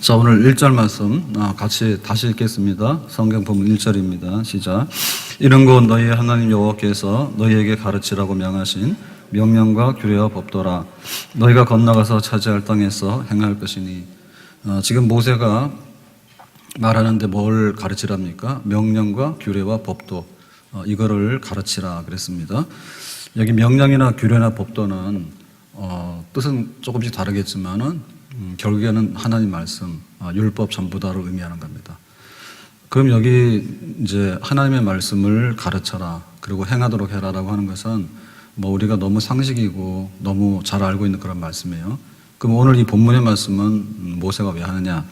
자, 오늘 1절 말씀 같이 다시 읽겠습니다. 성경 본문 1절입니다. 시작. 이런 곧 너희의 하나님 여호와께서 너희에게 가르치라고 명하신 명령과 규례와 법도라. 너희가 건너가서 차지할 땅에서 행할 것이니. 지금 모세가 말하는데 뭘 가르치랍니까? 명령과 규례와 법도, 이거를 가르치라 그랬습니다. 여기 명령이나 규례나 법도는 뜻은 조금씩 다르겠지만은 결국에는 하나님 말씀, 율법 전부 다를 의미하는 겁니다. 그럼 여기 이제 하나님의 말씀을 가르쳐라, 그리고 행하도록 해라라고 하는 것은 뭐 우리가 너무 상식이고 너무 잘 알고 있는 그런 말씀이에요. 그럼 오늘 이 본문의 말씀은 모세가 왜 하느냐?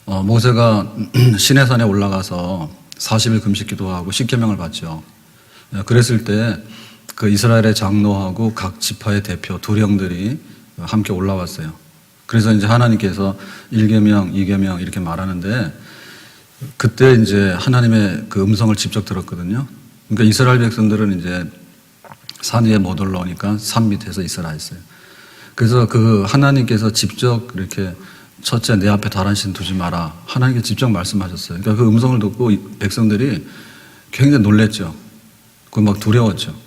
모세가 시내산에 올라가서 40일 금식 기도하고 십계명을 받죠. 그랬을 때 그 이스라엘의 장로하고 각 지파의 대표 두 형들이 함께 올라왔어요. 그래서 이제 하나님께서 1계명, 2계명 이렇게 말하는데 그때 이제 하나님의 그 음성을 직접 들었거든요. 그러니까 이스라엘 백성들은 이제 산 위에 못 올라오니까 산 밑에서 있으라 했어요. 그래서 그 하나님께서 직접 이렇게 첫째 내 앞에 다른 신 두지 마라. 하나님께 직접 말씀하셨어요. 그러니까 그 음성을 듣고 백성들이 굉장히 놀랬죠. 그 막 두려웠죠.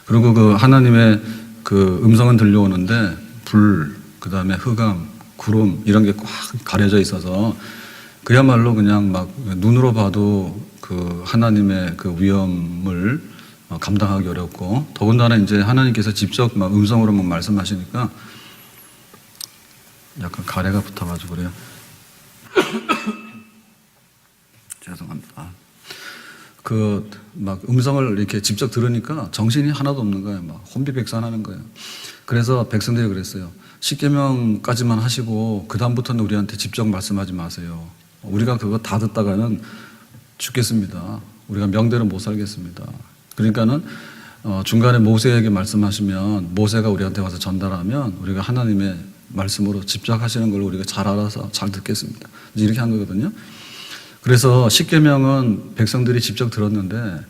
그리고 그 하나님의 그 음성은 들려오는데 불, 그 다음에 흑암, 구름 이런 게 꽉 가려져 있어서 그야말로 그냥 막 눈으로 봐도 그 하나님의 그 위엄을 감당하기 어렵고, 더군다나 이제 하나님께서 직접 막 음성으로 막 말씀하시니까 약간 가래가 붙어가지고 그래요. 죄송합니다. 그 막 음성을 이렇게 직접 들으니까 정신이 하나도 없는 거예요. 막 혼비백산하는 거예요. 그래서 백성들이 그랬어요. 십계명까지만 하시고 그 다음부터는 우리한테 직접 말씀하지 마세요. 우리가 그거 다 듣다가는 죽겠습니다. 우리가 명대로 못 살겠습니다. 그러니까는 중간에 모세에게 말씀하시면 모세가 우리한테 와서 전달하면 우리가 하나님의 말씀으로 집착하시는 걸 우리가 잘 알아서 잘 듣겠습니다. 이렇게 한 거거든요. 그래서 십계명은 백성들이 직접 들었는데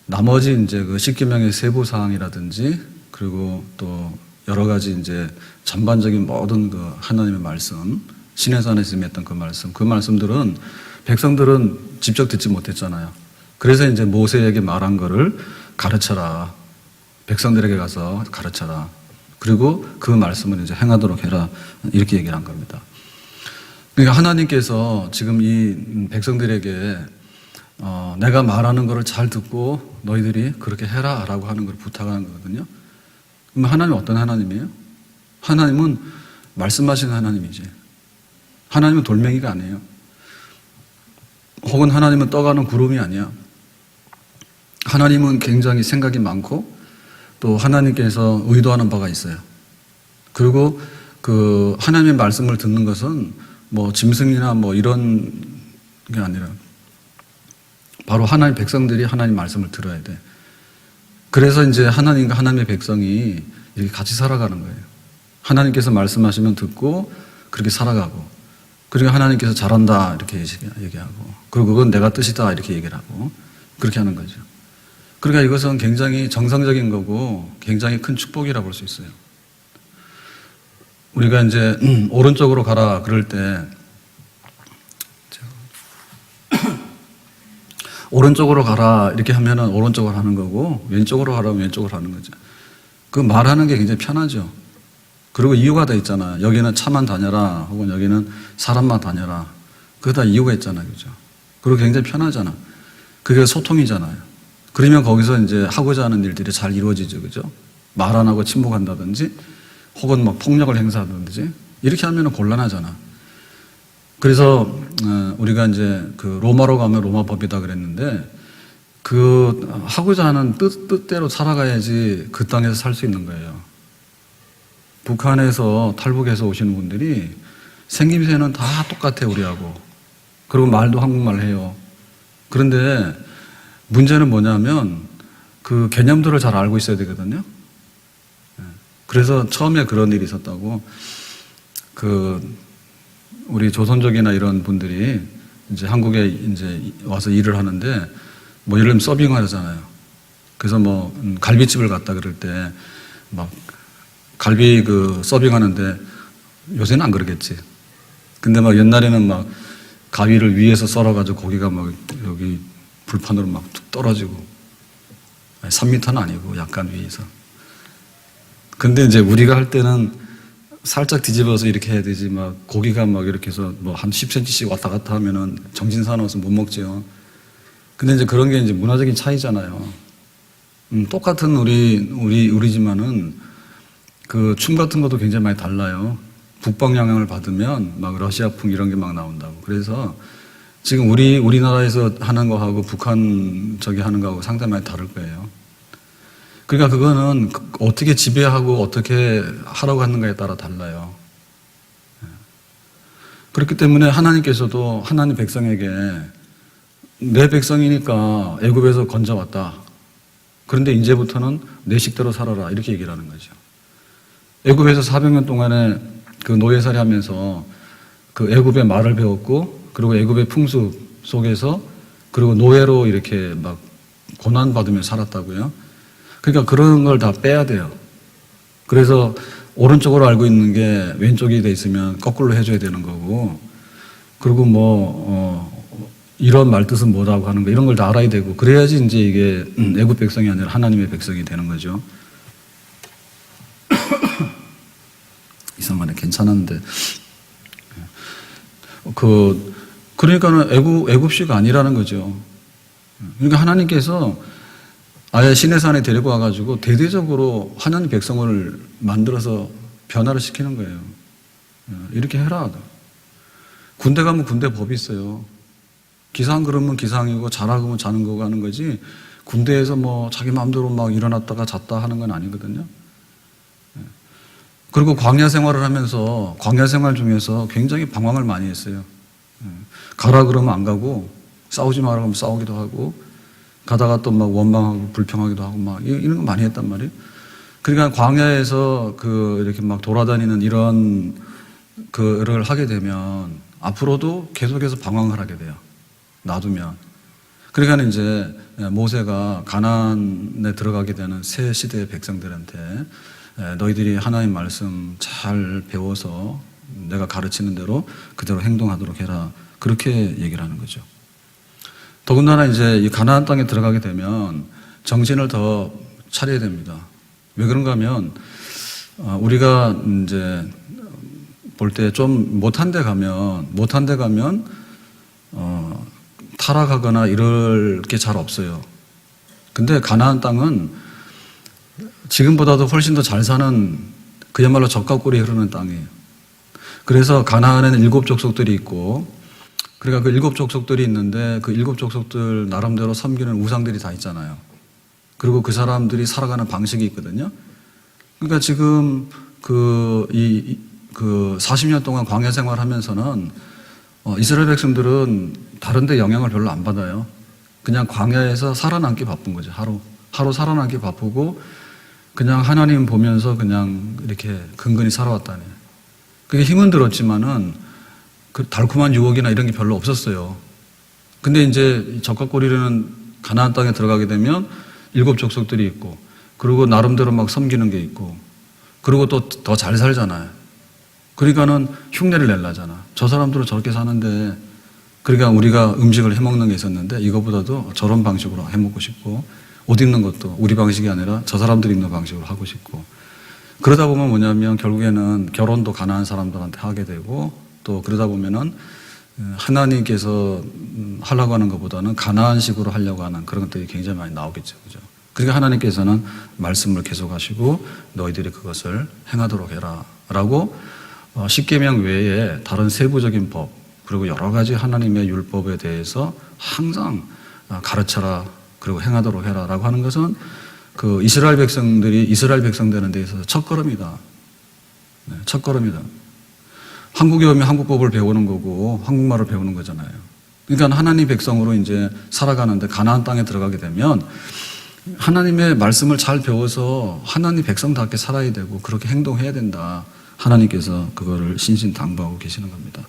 나머지 이제 그 십계명의 세부 사항이라든지 그리고 또 여러 가지 이제 전반적인 모든 그 하나님의 말씀, 시내산에서 임했던 그 말씀들은 백성들은 직접 듣지 못했잖아요. 그래서 이제 모세에게 말한 거를 가르쳐라. 백성들에게 가서 가르쳐라. 그리고 그 말씀을 이제 행하도록 해라. 이렇게 얘기를 한 겁니다. 그러니까 하나님께서 지금 이 백성들에게 내가 말하는 것을 잘 듣고 너희들이 그렇게 해라 라고 하는 걸 부탁하는 거거든요. 그럼 하나님은 어떤 하나님이에요? 하나님은 말씀하시는 하나님이지. 하나님은 돌멩이가 아니에요. 혹은 하나님은 떠가는 구름이 아니야. 하나님은 굉장히 생각이 많고 또 하나님께서 의도하는 바가 있어요. 그리고 그 하나님의 말씀을 듣는 것은 뭐 짐승이나 뭐 이런 게 아니라 바로 하나님 백성들이 하나님 말씀을 들어야 돼. 그래서 이제 하나님과 하나님의 백성이 이렇게 같이 살아가는 거예요. 하나님께서 말씀하시면 듣고 그렇게 살아가고, 그리고 하나님께서 잘한다 이렇게 얘기하고, 그리고 그건 내가 뜻이다 이렇게 얘기를 하고 그렇게 하는 거죠. 그러니까 이것은 굉장히 정상적인 거고 굉장히 큰 축복이라고 볼 수 있어요. 우리가 이제 오른쪽으로 가라 그럴 때 오른쪽으로 가라 이렇게 하면은 오른쪽으로 하는 거고 왼쪽으로 가라면 왼쪽으로 하는 거죠. 그 말하는 게 굉장히 편하죠. 그리고 이유가 다 있잖아요. 여기는 차만 다녀라 혹은 여기는 사람만 다녀라. 그게 다 이유가 있잖아요. 그죠? 그리고 굉장히 편하잖아. 그게 소통이잖아요. 그러면 거기서 이제 하고자 하는 일들이 잘 이루어지죠. 그죠? 말 안 하고 침묵한다든지 혹은 막 폭력을 행사하든지 이렇게 하면 곤란하잖아. 그래서 우리가 이제 그 로마로 가면 로마 법이다 그랬는데 그 하고자 하는 뜻대로 살아가야지 그 땅에서 살 수 있는 거예요. 북한에서 탈북해서 오시는 분들이 생김새는 다 똑같아 우리하고. 그리고 말도 한국말 해요. 그런데 문제는 뭐냐면 그 개념들을 잘 알고 있어야 되거든요. 그래서 처음에 그런 일이 있었다고. 우리 조선족이나 이런 분들이 이제 한국에 이제 와서 일을 하는데 뭐 예를 들면 서빙을 하잖아요. 그래서 뭐 갈비집을 갔다 그럴 때 막 갈비 그 서빙하는데 요새는 안 그러겠지. 근데 막 옛날에는 막 가위를 위에서 썰어가지고 고기가 막 여기 불판으로 막 툭 떨어지고 3m는 아니고 약간 위에서. 근데 이제 우리가 할 때는 살짝 뒤집어서 이렇게 해야 되지 막 고기가 막 이렇게 해서 뭐 한 10cm씩 왔다 갔다 하면은 정신 사나워서 못 먹지요. 근데 이제 그런 게 이제 문화적인 차이잖아요. 똑같은 우리지만은 그 춤 같은 것도 굉장히 많이 달라요. 북방 영향을 받으면 막 러시아풍 이런 게 막 나온다고. 그래서 지금 우리나라에서 하는 거하고 북한 저기 하는 거하고 상당히 많이 다를 거예요. 그러니까 그거는 어떻게 지배하고 어떻게 하라고 하는가에 따라 달라요. 그렇기 때문에 하나님께서도 하나님 백성에게 내 백성이니까 애굽에서 건져왔다. 그런데 이제부터는 내 식대로 살아라. 이렇게 얘기를 하는 거죠. 애굽에서 400년 동안에 그 노예살이 하면서 그 애굽의 말을 배웠고 그리고 애굽의 풍습 속에서 그리고 노예로 이렇게 막 고난받으며 살았다고요. 그러니까 그런 걸 다 빼야 돼요. 그래서 오른쪽으로 알고 있는 게 왼쪽이 돼 있으면 거꾸로 해줘야 되는 거고 그리고 이런 말뜻은 뭐라고 하는 거 이런 걸 다 알아야 되고 그래야지 이제 이게 애굽 백성이 아니라 하나님의 백성이 되는 거죠. 이상하네. 괜찮았는데. 그러니까는 애굽식 아니라는 거죠. 그러니까 하나님께서 아예 시내산에 데리고 와가지고 대대적으로 하나님 백성을 만들어서 변화를 시키는 거예요. 이렇게 해라. 군대 가면 군대 법이 있어요. 기상 그러면 기상이고 자라 그러면 자는 거고 하는 거지 군대에서 뭐 자기 마음대로 막 일어났다가 잤다 하는 건 아니거든요. 그리고 광야 생활을 하면서 광야 생활 중에서 굉장히 방황을 많이 했어요. 가라 그러면 안 가고 싸우지 마라 그러면 싸우기도 하고 가다가 또 막 원망하고 불평하기도 하고 막 이런 거 많이 했단 말이에요. 그러니까 광야에서 이렇게 막 돌아다니는 이런 그를 하게 되면 앞으로도 계속해서 방황을 하게 돼요. 놔두면. 그러니까 이제 모세가 가나안에 들어가게 되는 새 시대의 백성들한테 너희들이 하나님 말씀 잘 배워서 내가 가르치는 대로 그대로 행동하도록 해라. 그렇게 얘기를 하는 거죠. 더군다나 이제 이 가나안 땅에 들어가게 되면 정신을 더 차려야 됩니다. 왜 그런가 하면 우리가 이제 볼 때 좀 못한 데 가면 타락하거나 이럴 게 잘 없어요. 근데 가나안 땅은 지금보다도 훨씬 더 잘 사는 그야말로 젖가꿀이 흐르는 땅이에요. 그래서 가나안에는 7 족속들이 있고 그러니까 그 7 족속들이 있는데 그 7 족속들 나름대로 섬기는 우상들이 다 있잖아요. 그리고 그 사람들이 살아가는 방식이 있거든요. 그러니까 지금 40년 동안 광야 생활하면서는 이스라엘 백성들은 다른 데 영향을 별로 안 받아요. 그냥 광야에서 살아남기 바쁜 거죠. 하루 살아남기 바쁘고 그냥 하나님 보면서 그냥 이렇게 근근히 살아왔다네. 그게 힘은 들었지만은 그 달콤한 유혹이나 이런 게 별로 없었어요. 근데 이제 적각거리는 가나안 땅에 들어가게 되면 7 족속들이 있고 그리고 나름대로 막 섬기는 게 있고 그리고 또 더 잘 살잖아요. 그러니까는 흉내를 내려잖아. 저 사람들은 저렇게 사는데 그러니까 우리가 음식을 해먹는 게 있었는데 이거보다도 저런 방식으로 해먹고 싶고 옷 입는 것도 우리 방식이 아니라 저 사람들이 입는 방식으로 하고 싶고 그러다 보면 뭐냐면 결국에는 결혼도 가난한 사람들한테 하게 되고 또 그러다 보면은 하나님께서 하려고 하는 것보다는 가나안식으로 하려고 하는 그런 것들이 굉장히 많이 나오겠죠. 그죠? 그러니까 하나님께서는 말씀을 계속하시고 너희들이 그것을 행하도록 해라 라고 십계명 외에 다른 세부적인 법 그리고 여러 가지 하나님의 율법에 대해서 항상 가르쳐라 그리고 행하도록 해라 라고 하는 것은 그 이스라엘 백성 되는 데 있어서 첫걸음이다. 네, 첫걸음이다. 한국에 오면 한국법을 배우는 거고 한국말을 배우는 거잖아요. 그러니까 하나님 백성으로 이제 살아가는데 가나안 땅에 들어가게 되면 하나님의 말씀을 잘 배워서 하나님 백성답게 살아야 되고 그렇게 행동해야 된다. 하나님께서 그거를 신신당부하고 계시는 겁니다.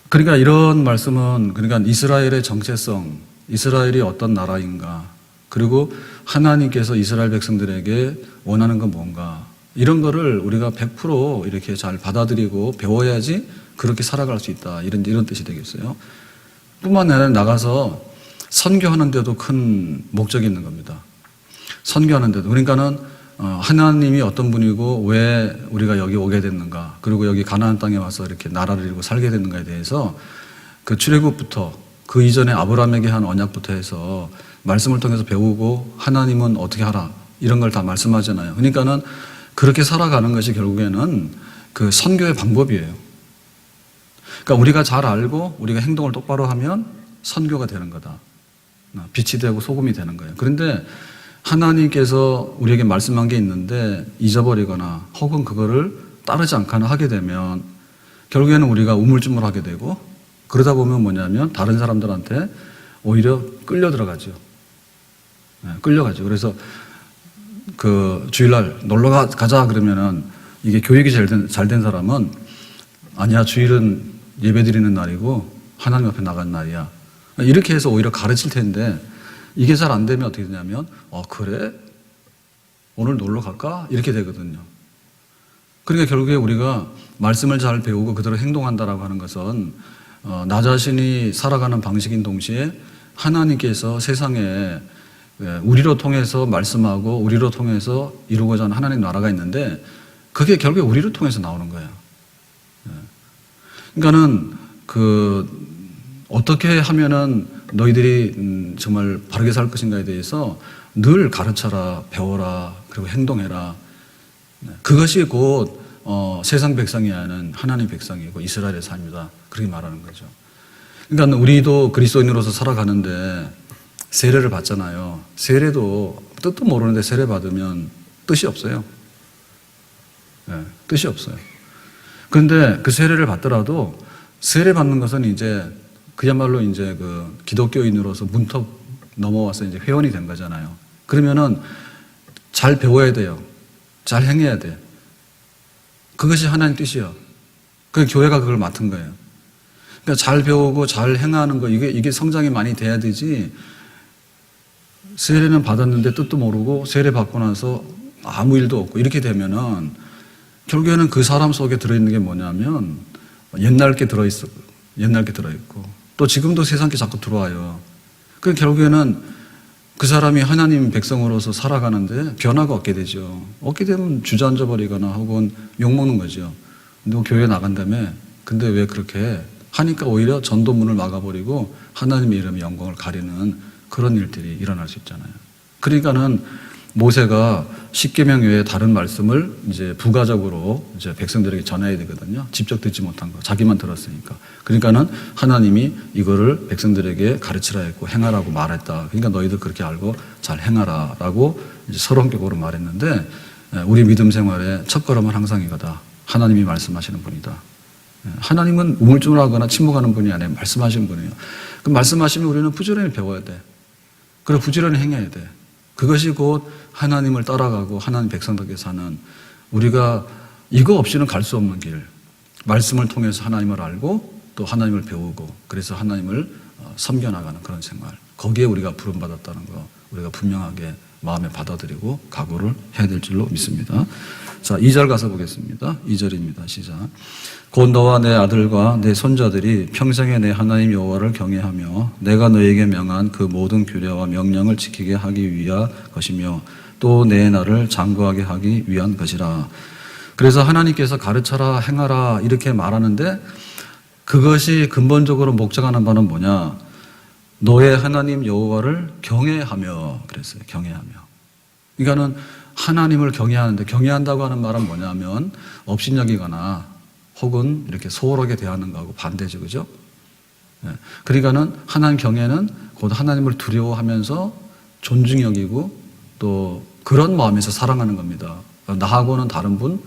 그러니까 이런 말씀은 그러니까 이스라엘의 정체성, 이스라엘이 어떤 나라인가, 그리고 하나님께서 이스라엘 백성들에게 원하는 건 뭔가 이런 거를 우리가 100% 이렇게 잘 받아들이고 배워야지 그렇게 살아갈 수 있다. 이런 뜻이 되겠어요. 뿐만 아니라 나가서 선교하는데도 큰 목적이 있는 겁니다. 선교하는데도. 그러니까는 하나님이 어떤 분이고 왜 우리가 여기 오게 됐는가, 그리고 여기 가나안 땅에 와서 이렇게 나라를 이루고 살게 됐는가에 대해서 그 출애굽부터 그 이전에 아브라함에게 한 언약부터 해서 말씀을 통해서 배우고 하나님은 어떻게 하라 이런 걸 다 말씀하잖아요. 그러니까는 그렇게 살아가는 것이 결국에는 그 선교의 방법이에요. 그러니까 우리가 잘 알고 우리가 행동을 똑바로 하면 선교가 되는 거다. 빛이 되고 소금이 되는 거예요. 그런데 하나님께서 우리에게 말씀한 게 있는데 잊어버리거나 혹은 그거를 따르지 않거나 하게 되면 결국에는 우리가 우물쭈물하게 되고 그러다 보면 뭐냐면 다른 사람들한테 오히려 끌려 들어가죠. 끌려가죠. 그래서 그 주일날 놀러 가자 그러면은 이게 교육이 잘 된 사람은 아니야, 주일은 예배 드리는 날이고 하나님 앞에 나가는 날이야. 이렇게 해서 오히려 가르칠 텐데 이게 잘 안 되면 어떻게 되냐면 그래? 오늘 놀러 갈까? 이렇게 되거든요. 그러니까 결국에 우리가 말씀을 잘 배우고 그대로 행동한다라고 하는 것은 나 자신이 살아가는 방식인 동시에 하나님께서 세상에 우리로 통해서 말씀하고 우리로 통해서 이루고자 하는 하나님 나라가 있는데 그게 결국에 우리를 통해서 나오는 거예요. 그러니까는 어떻게 하면은 너희들이 정말 바르게 살 것인가에 대해서 늘 가르쳐라, 배워라, 그리고 행동해라. 그것이 곧 세상 백성이 아닌 하나님 백성이고 이스라엘의 삶이다. 그렇게 말하는 거죠. 그러니까 우리도 그리스도인으로서 살아가는데 세례를 받잖아요. 세례도 뜻도 모르는데 세례 받으면 뜻이 없어요. 뜻이 없어요. 그런데 그 세례를 받더라도 세례 받는 것은 이제 그야말로 이제 그 기독교인으로서 문턱 넘어와서 이제 회원이 된 거잖아요. 그러면은 잘 배워야 돼요. 잘 행해야 돼. 그것이 하나님 뜻이요. 그 교회가 그걸 맡은 거예요. 그러니까 잘 배우고 잘 행하는 거 이게 성장이 많이 돼야 되지. 세례는 받았는데 뜻도 모르고 세례 받고 나서 아무 일도 없고 이렇게 되면은 결국에는 그 사람 속에 들어있는 게 뭐냐면 옛날 게 들어있고 또 지금도 세상 게 자꾸 들어와요. 그 결국에는 그 사람이 하나님 백성으로서 살아가는데 변화가 없게 되죠. 없게 되면 주저앉아 버리거나 혹은 욕먹는 거죠. 너 교회 나간다며? 근데 왜 그렇게 해? 하니까 오히려 전도문을 막아버리고 하나님의 이름의 영광을 가리는 그런 일들이 일어날 수 있잖아요. 그러니까는 모세가 십계명 외에 다른 말씀을 이제 부가적으로 이제 백성들에게 전해야 되거든요. 직접 듣지 못한 거, 자기만 들었으니까. 그러니까는 하나님이 이거를 백성들에게 가르치라 했고 행하라고 말했다. 그러니까 너희들 그렇게 알고 잘 행하라라고 이제 서론격으로 말했는데 우리 믿음 생활의 첫걸음은 항상 이거다. 하나님이 말씀하시는 분이다. 하나님은 우물쭈물하거나 침묵하는 분이 아니라 말씀하시는 분이에요. 그 말씀하시면 우리는 부지런히 배워야 돼. 그리고 부지런히 행해야 돼. 그것이 곧 하나님을 따라가고 하나님 백성답게 사는 우리가 이거 없이는 갈 수 없는 길. 말씀을 통해서 하나님을 알고 또 하나님을 배우고 그래서 하나님을 섬겨나가는 그런 생활. 거기에 우리가 부름받았다는 거 우리가 분명하게 마음에 받아들이고 각오를 해야 될 줄로 믿습니다. 자, 2절 가서 보겠습니다. 2절입니다. 시작. 곧 너와 내 아들과 내 손자들이 평생에 내 하나님 여호와를 경외하며 내가 너에게 명한 그 모든 규례와 명령을 지키게 하기 위한 것이며 또 내 나를 장구하게 하기 위한 것이라. 그래서 하나님께서 가르쳐라 행하라 이렇게 말하는데 그것이 근본적으로 목적하는 바는 뭐냐? 너의 하나님 여호와를 경외하며 그랬어요. 경외하며. 그러니까는 하나님을 경외하는데 경외한다고 하는 말은 뭐냐면 업신여기거나 혹은 이렇게 소홀하게 대하는 거하고 반대죠. 그죠? 그러니까는 하나님 경외는 곧 하나님을 두려워하면서 존중히 여기고 또 그런 마음에서 사랑하는 겁니다. 나하고는 다른 분,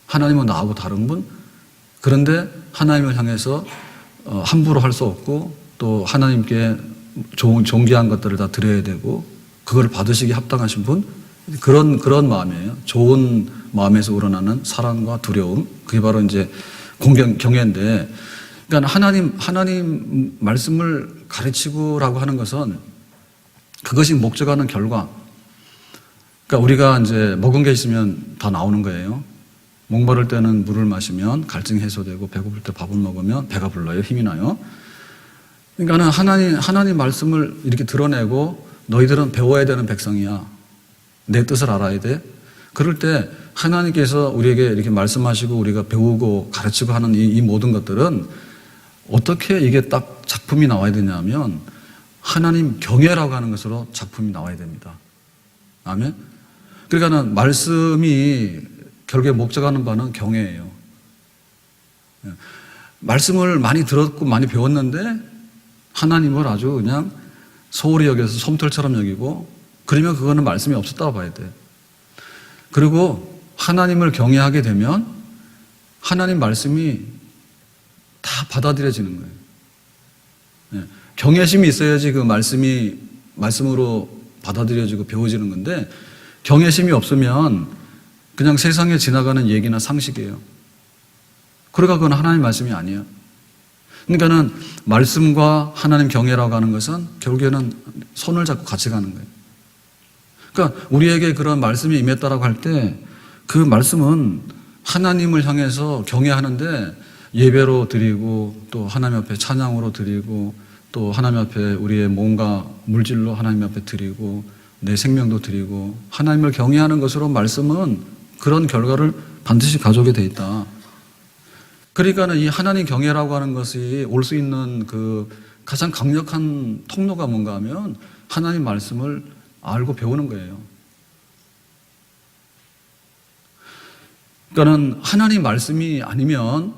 하나님은 나하고 다른 분, 그런데 하나님을 향해서 함부로 할 수 없고 또 하나님께 존귀한 것들을 다 드려야 되고 그걸 받으시기 합당하신 분, 그런 마음이에요. 좋은 마음에서 우러나는 사랑과 두려움, 그게 바로 이제 경외인데, 그러니까 하나님 말씀을 가르치고라고 하는 것은 그것이 목적하는 결과, 그러니까 우리가 이제 먹은 게 있으면 다 나오는 거예요. 목마를 때는 물을 마시면 갈증이 해소되고 배고플 때 밥을 먹으면 배가 불러요. 힘이 나요. 그러니까는 하나님 말씀을 이렇게 드러내고 너희들은 배워야 되는 백성이야. 내 뜻을 알아야 돼. 그럴 때 하나님께서 우리에게 이렇게 말씀하시고 우리가 배우고 가르치고 하는 이 모든 것들은 어떻게 이게 딱 작품이 나와야 되냐면 하나님 경외라고 하는 것으로 작품이 나와야 됩니다. 아멘. 그러니까는 말씀이 결국에 목적하는 바는 경외예요. 말씀을 많이 들었고 많이 배웠는데 하나님을 아주 그냥 소홀히 여겨서 솜털처럼 여기고 그러면 그거는 말씀이 없었다고 봐야 돼. 그리고 하나님을 경외하게 되면 하나님 말씀이 다 받아들여지는 거예요. 경외심이 있어야지 그 말씀으로 받아들여지고 배워지는 건데 경외심이 없으면 그냥 세상에 지나가는 얘기나 상식이에요. 그러니까 그건 하나님 말씀이 아니에요. 그러니까는 말씀과 하나님 경외라고 하는 것은 결국에는 손을 잡고 같이 가는 거예요. 그러니까 우리에게 그런 말씀이 임했다라고 할 때 그 말씀은 하나님을 향해서 경외하는데 예배로 드리고 또 하나님 앞에 찬양으로 드리고 또 하나님 앞에 우리의 몸과 물질로 하나님 앞에 드리고 내 생명도 드리고 하나님을 경외하는 것으로 말씀은 그런 결과를 반드시 가져오게 돼 있다. 그러니까는 이 하나님 경외라고 하는 것이 올 수 있는 그 가장 강력한 통로가 뭔가 하면 하나님 말씀을 알고 배우는 거예요. 그러니까는 하나님 말씀이 아니면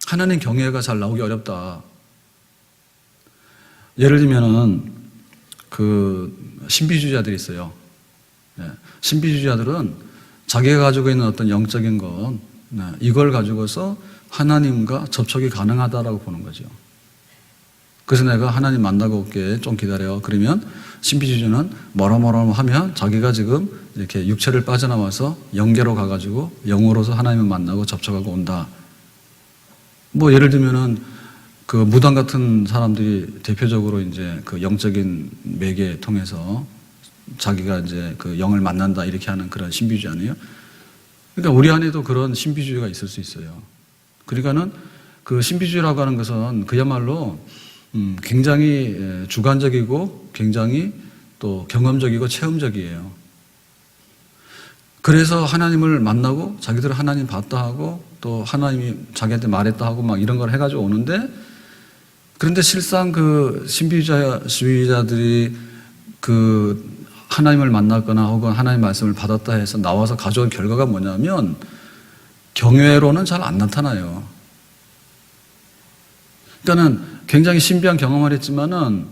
하나님 경외가 잘 나오기 어렵다. 예를 들면은 그 신비주의자들이 있어요. 신비주의자들은 자기가 가지고 있는 어떤 영적인 것, 이걸 가지고서 하나님과 접촉이 가능하다라고 보는 거죠. 그래서 내가 하나님 만나고 올게, 좀 기다려. 그러면 신비주의자는 뭐라 하면 자기가 지금 이렇게 육체를 빠져나와서 영계로 가가지고 영으로서 하나님을 만나고 접촉하고 온다. 뭐 예를 들면은 그 무당 같은 사람들이 대표적으로 이제 그 영적인 매개 통해서 자기가 이제 그 영을 만난다 이렇게 하는 그런 신비주의 아니에요? 그러니까 우리 안에도 그런 신비주의가 있을 수 있어요. 그러니까는 그 신비주의라고 하는 것은 그야말로 굉장히 주관적이고 굉장히 또 경험적이고 체험적이에요. 그래서 하나님을 만나고 자기들은 하나님 봤다 하고 또 하나님이 자기한테 말했다 하고 막 이런 걸 해가지고 오는데 그런데 실상 그 신비주의자들이 그 하나님을 만났거나 혹은 하나님 말씀을 받았다 해서 나와서 가져온 결과가 뭐냐면 경외로는 잘 안 나타나요. 그러니까는 굉장히 신비한 경험을 했지만은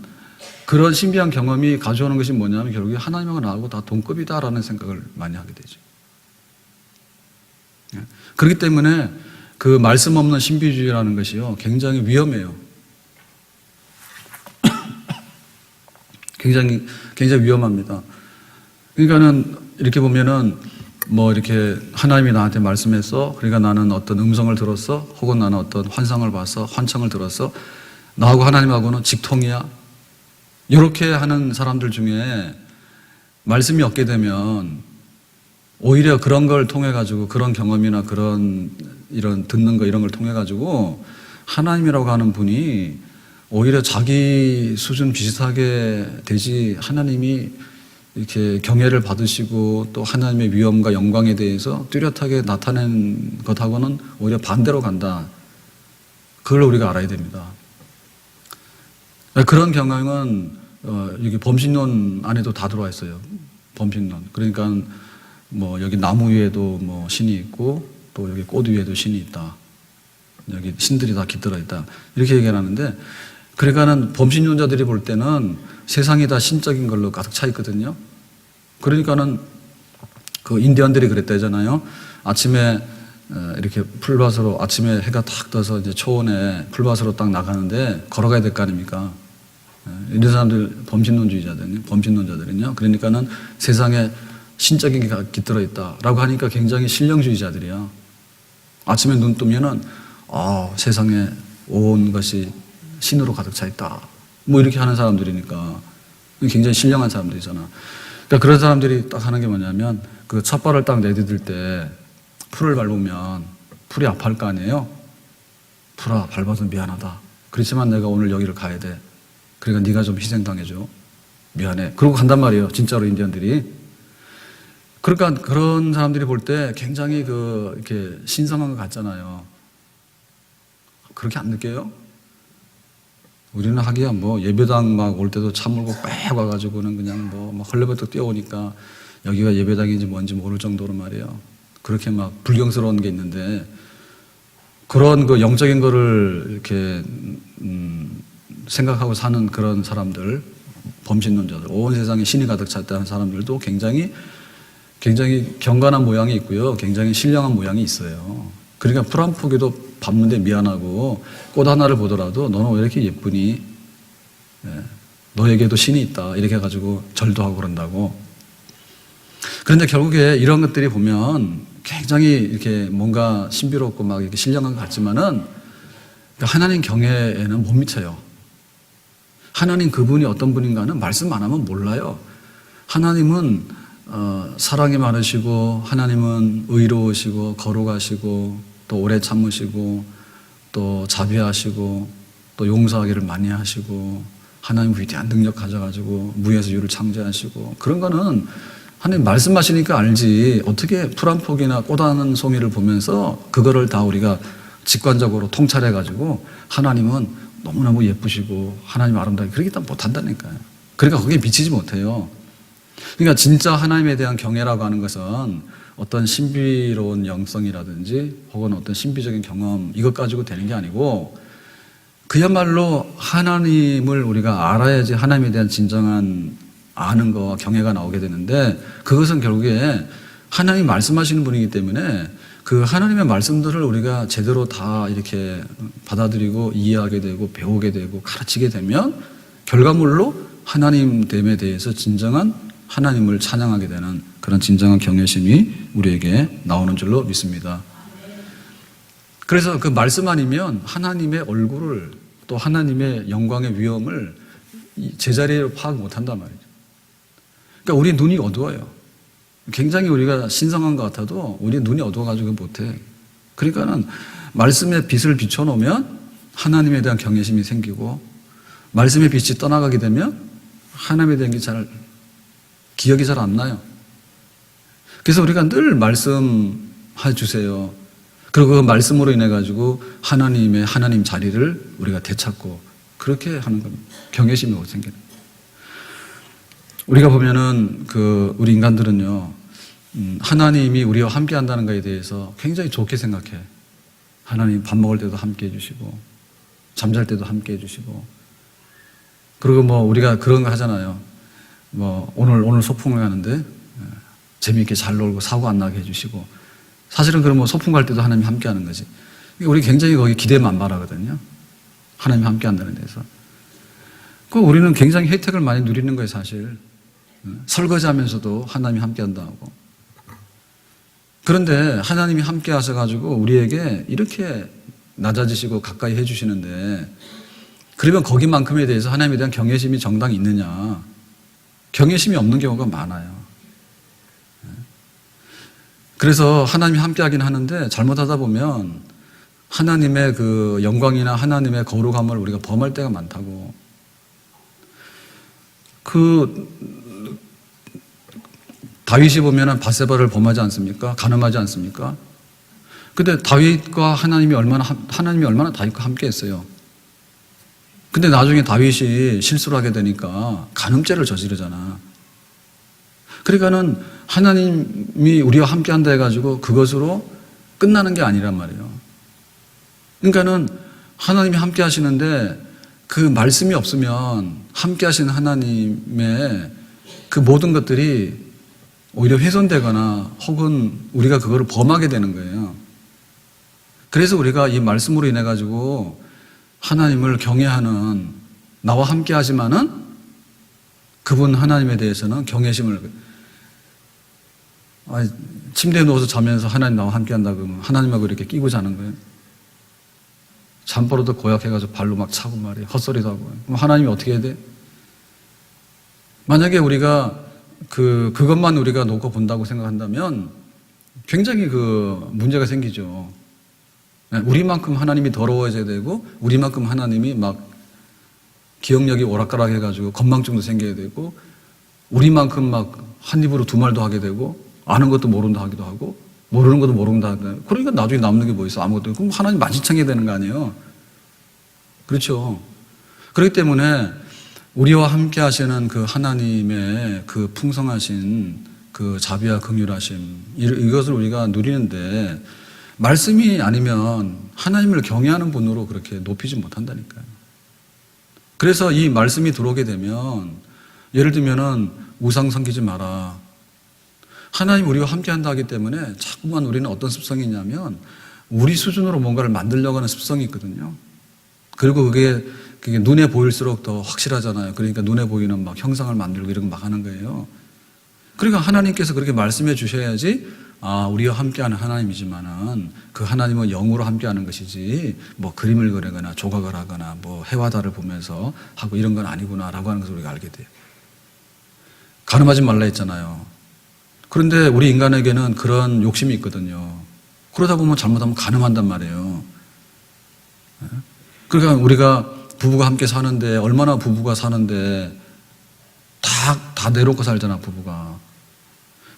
그런 신비한 경험이 가져오는 것이 뭐냐면 결국에 하나님하고 나하고 다 동급이다라는 생각을 많이 하게 되죠. 그렇기 때문에 그 말씀 없는 신비주의라는 것이요 굉장히 위험해요. 굉장히 위험합니다. 그러니까는 이렇게 보면은 뭐 이렇게 하나님이 나한테 말씀했어. 그러니까 나는 어떤 음성을 들었어. 혹은 나는 어떤 환상을 봤어. 환청을 들었어. 나하고 하나님하고는 직통이야. 이렇게 하는 사람들 중에 말씀이 없게 되면 오히려 그런 걸 통해 가지고 그런 경험이나 그런 이런 듣는 거 이런 걸 통해 가지고 하나님이라고 하는 분이 오히려 자기 수준 비슷하게 되지 하나님이 이렇게 경외를 받으시고 또 하나님의 위엄과 영광에 대해서 뚜렷하게 나타낸 것하고는 오히려 반대로 간다. 그걸 우리가 알아야 됩니다. 그런 경향은 여기 범신론 안에도 다 들어와 있어요. 범신론. 그러니까 뭐 여기 나무 위에도 뭐 신이 있고 또 여기 꽃 위에도 신이 있다. 여기 신들이 다 깃들어 있다. 이렇게 얘기를 하는데 그러니까는 범신론자들이 볼 때는 세상이 다 신적인 걸로 가득 차 있거든요. 그러니까는 그 인디언들이 그랬다잖아요. 아침에 이렇게 풀밭으로 아침에 해가 탁 떠서 이제 초원에 풀밭으로 딱 나가는데 걸어가야 될 거 아닙니까? 이런 사람들 범신론자들은요. 그러니까는 세상에 신적인 게 깃들어 있다라고 하니까 굉장히 신령주의자들이야. 아침에 눈 뜨면은 세상에 온 것이 신으로 가득 차 있다. 뭐 이렇게 하는 사람들이니까 굉장히 신령한 사람들이잖아. 그러니까 그런 사람들이 딱 하는 게 뭐냐면 그 첫 발을 딱 내디딜 때 풀을 밟으면 풀이 아파할 거 아니에요? 풀아, 밟아서 미안하다. 그렇지만 내가 오늘 여기를 가야 돼. 그러니까 네가 좀 희생당해줘. 미안해. 그러고 간단 말이에요. 진짜로 인디언들이. 그러니까 그런 사람들이 볼 때 굉장히 이렇게 신성한 것 같잖아요. 그렇게 안 느껴요? 우리는 하기야 뭐 예배당 막 올 때도 차 몰고 빽 와가지고는 그냥 막 헐레벌떡 뛰어오니까 여기가 예배당인지 뭔지 모를 정도로 말이에요. 그렇게 막 불경스러운 게 있는데 그런 그 영적인 거를 이렇게 생각하고 사는 그런 사람들, 범신론자들, 온 세상에 신이 가득 찼다는 사람들도 굉장히 경건한 모양이 있고요. 굉장히 신령한 모양이 있어요. 그러니까 풀 한 포기도 밟는데 미안하고 꽃 하나를 보더라도 너는 왜 이렇게 예쁘니? 너에게도 신이 있다. 이렇게 해가지고 절도 하고 그런다고. 그런데 결국에 이런 것들이 보면 굉장히 이렇게 뭔가 신비롭고 막 이렇게 신령한 것 같지만은 하나님 경외에는 못 미쳐요. 하나님 그분이 어떤 분인가는 말씀 안 하면 몰라요. 하나님은 사랑이 많으시고 하나님은 의로우시고 거룩하시고 또 오래 참으시고 또 자비하시고 또 용서하기를 많이 하시고 하나님 위대한 능력 가져가지고 무에서 유를 창조하시고 그런 거는 하나님 말씀하시니까 알지 어떻게 풀 한 폭이나 꽃 한 송이를 보면서 그거를 다 우리가 직관적으로 통찰해가지고 하나님은 너무너무 예쁘시고 하나님 아름다워 그렇게 다 못한다니까요. 그러니까 거기에 미치지 못해요. 그러니까 진짜 하나님에 대한 경외라고 하는 것은 어떤 신비로운 영성이라든지 혹은 어떤 신비적인 경험 이것 가지고 되는 게 아니고 그야말로 하나님을 우리가 알아야지 하나님에 대한 진정한 아는 거와 경외가 나오게 되는데 그것은 결국에 하나님이 말씀하시는 분이기 때문에 그 하나님의 말씀들을 우리가 제대로 다 이렇게 받아들이고 이해하게 되고 배우게 되고 가르치게 되면 결과물로 하나님됨에 대해서 진정한 하나님을 찬양하게 되는 그런 진정한 경외심이 우리에게 나오는 줄로 믿습니다. 그래서 그 말씀 아니면 하나님의 얼굴을 또 하나님의 영광의 위엄을 제자리로 파악 못한단 말이죠. 그러니까 우리 눈이 어두워요. 굉장히 우리가 신성한 것 같아도 우리 눈이 어두워가지고 못해. 그러니까는 말씀의 빛을 비춰놓으면 하나님에 대한 경외심이 생기고 말씀의 빛이 떠나가게 되면 하나님에 대한 게 기억이 잘 안 나요. 그래서 우리가 늘 말씀해 주세요. 그리고 그 말씀으로 인해 가지고 하나님 자리를 우리가 되찾고 그렇게 하는 겁니다. 경외심이 생기는. 우리가 보면은 우리 인간들은요, 하나님이 우리와 함께 한다는 것에 대해서 굉장히 좋게 생각해. 하나님 밥 먹을 때도 함께 해주시고, 잠잘 때도 함께 해주시고, 그리고 우리가 그런 거 하잖아요. 오늘 소풍을 가는데, 재미있게 잘 놀고 사고 안 나게 해주시고, 사실은 그럼 소풍 갈 때도 하나님 함께 하는 거지. 우리 굉장히 거기 기대 만발하거든요. 하나님 함께 한다는 데서. 우리는 굉장히 혜택을 많이 누리는 거예요, 사실. 설거지 하면서도 하나님이 함께 한다고. 그런데 하나님이 함께 하셔가지고 우리에게 이렇게 낮아지시고 가까이 해주시는데 그러면 거기만큼에 대해서 하나님에 대한 경외심이 정당히 있느냐? 경외심이 없는 경우가 많아요. 그래서 하나님이 함께 하긴 하는데 잘못하다 보면 하나님의 그 영광이나 하나님의 거룩함을 우리가 범할 때가 많다고. 다윗이 보면은 밧세바를 범하지 않습니까? 간음하지 않습니까? 근데 다윗과 하나님이 얼마나 다윗과 함께 했어요. 근데 나중에 다윗이 실수를 하게 되니까 간음죄를 저지르잖아. 그러니까는 하나님이 우리와 함께 한다 해가지고 그것으로 끝나는 게 아니란 말이에요. 그러니까는 하나님이 함께 하시는데 그 말씀이 없으면 함께 하시는 하나님의 그 모든 것들이 오히려 훼손되거나 혹은 우리가 그거를 범하게 되는 거예요. 그래서 우리가 이 말씀으로 인해 가지고 하나님을 경외하는 나와 함께 하지만은 그분 하나님에 대해서는 경외심을 침대에 누워서 자면서 하나님 나와 함께 한다 그러면 하나님하고 이렇게 끼고 자는 거예요. 잠버릇도 고약해가지고 발로 막 차고 말이에요. 헛소리도 하고. 그럼 하나님이 어떻게 해야 돼? 만약에 우리가 그것만 우리가 놓고 본다고 생각한다면 굉장히 문제가 생기죠. 우리만큼 하나님이 더러워져야 되고, 우리만큼 하나님이 막 기억력이 오락가락 해가지고 건망증도 생겨야 되고, 우리만큼 막 한 입으로 두 말도 하게 되고, 아는 것도 모른다 하기도 하고, 모르는 것도 모른다 하기도 하고, 그러니까 나중에 남는 게 뭐 있어? 아무것도 없고, 그럼 하나님 만신창해야 되는 거 아니에요? 그렇죠. 그렇기 때문에 우리와 함께 하시는 그 하나님의 그 풍성하신 그 자비와 긍휼하심, 이것을 우리가 누리는데, 말씀이 아니면 하나님을 경외하는 분으로 그렇게 높이지 못한다니까요. 그래서 이 말씀이 들어오게 되면, 예를 들면은 우상 섬기지 마라. 하나님 우리와 함께 한다 하기 때문에 자꾸만 우리는 어떤 습성이 있냐면, 우리 수준으로 뭔가를 만들려고 하는 습성이 있거든요. 그리고 그게 눈에 보일수록 더 확실하잖아요. 그러니까 눈에 보이는 막 형상을 만들고 이런 거 막 하는 거예요. 그러니까 하나님께서 그렇게 말씀해 주셔야지, 우리와 함께하는 하나님이지만은 그 하나님은 영으로 함께하는 것이지, 뭐 그림을 그리거나 조각을 하거나 뭐 해와 달을 보면서 하고 이런 건 아니구나라고 하는 것을 우리가 알게 돼요. 가늠하지 말라 했잖아요. 그런데 우리 인간에게는 그런 욕심이 있거든요. 그러다 보면 잘못하면 가늠한단 말이에요. 그러니까 우리가 부부가 함께 사는데, 얼마나 부부가 사는데 다 내놓고 살잖아, 부부가.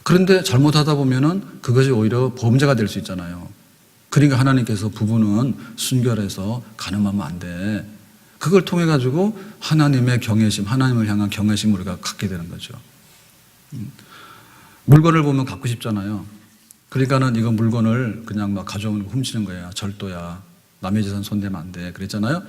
그런데 잘못하다 보면은 그것이 오히려 범죄가 될 수 있잖아요. 그러니까 하나님께서 부부는 순결해서 가늠하면 안 돼. 그걸 통해 가지고 하나님의 경외심, 하나님을 향한 경외심을 우리가 갖게 되는 거죠. 물건을 보면 갖고 싶잖아요. 그러니까는 이거 물건을 그냥 막 가져오는 거 훔치는 거야. 절도야. 남의 재산 손대면 안 돼. 그랬잖아요.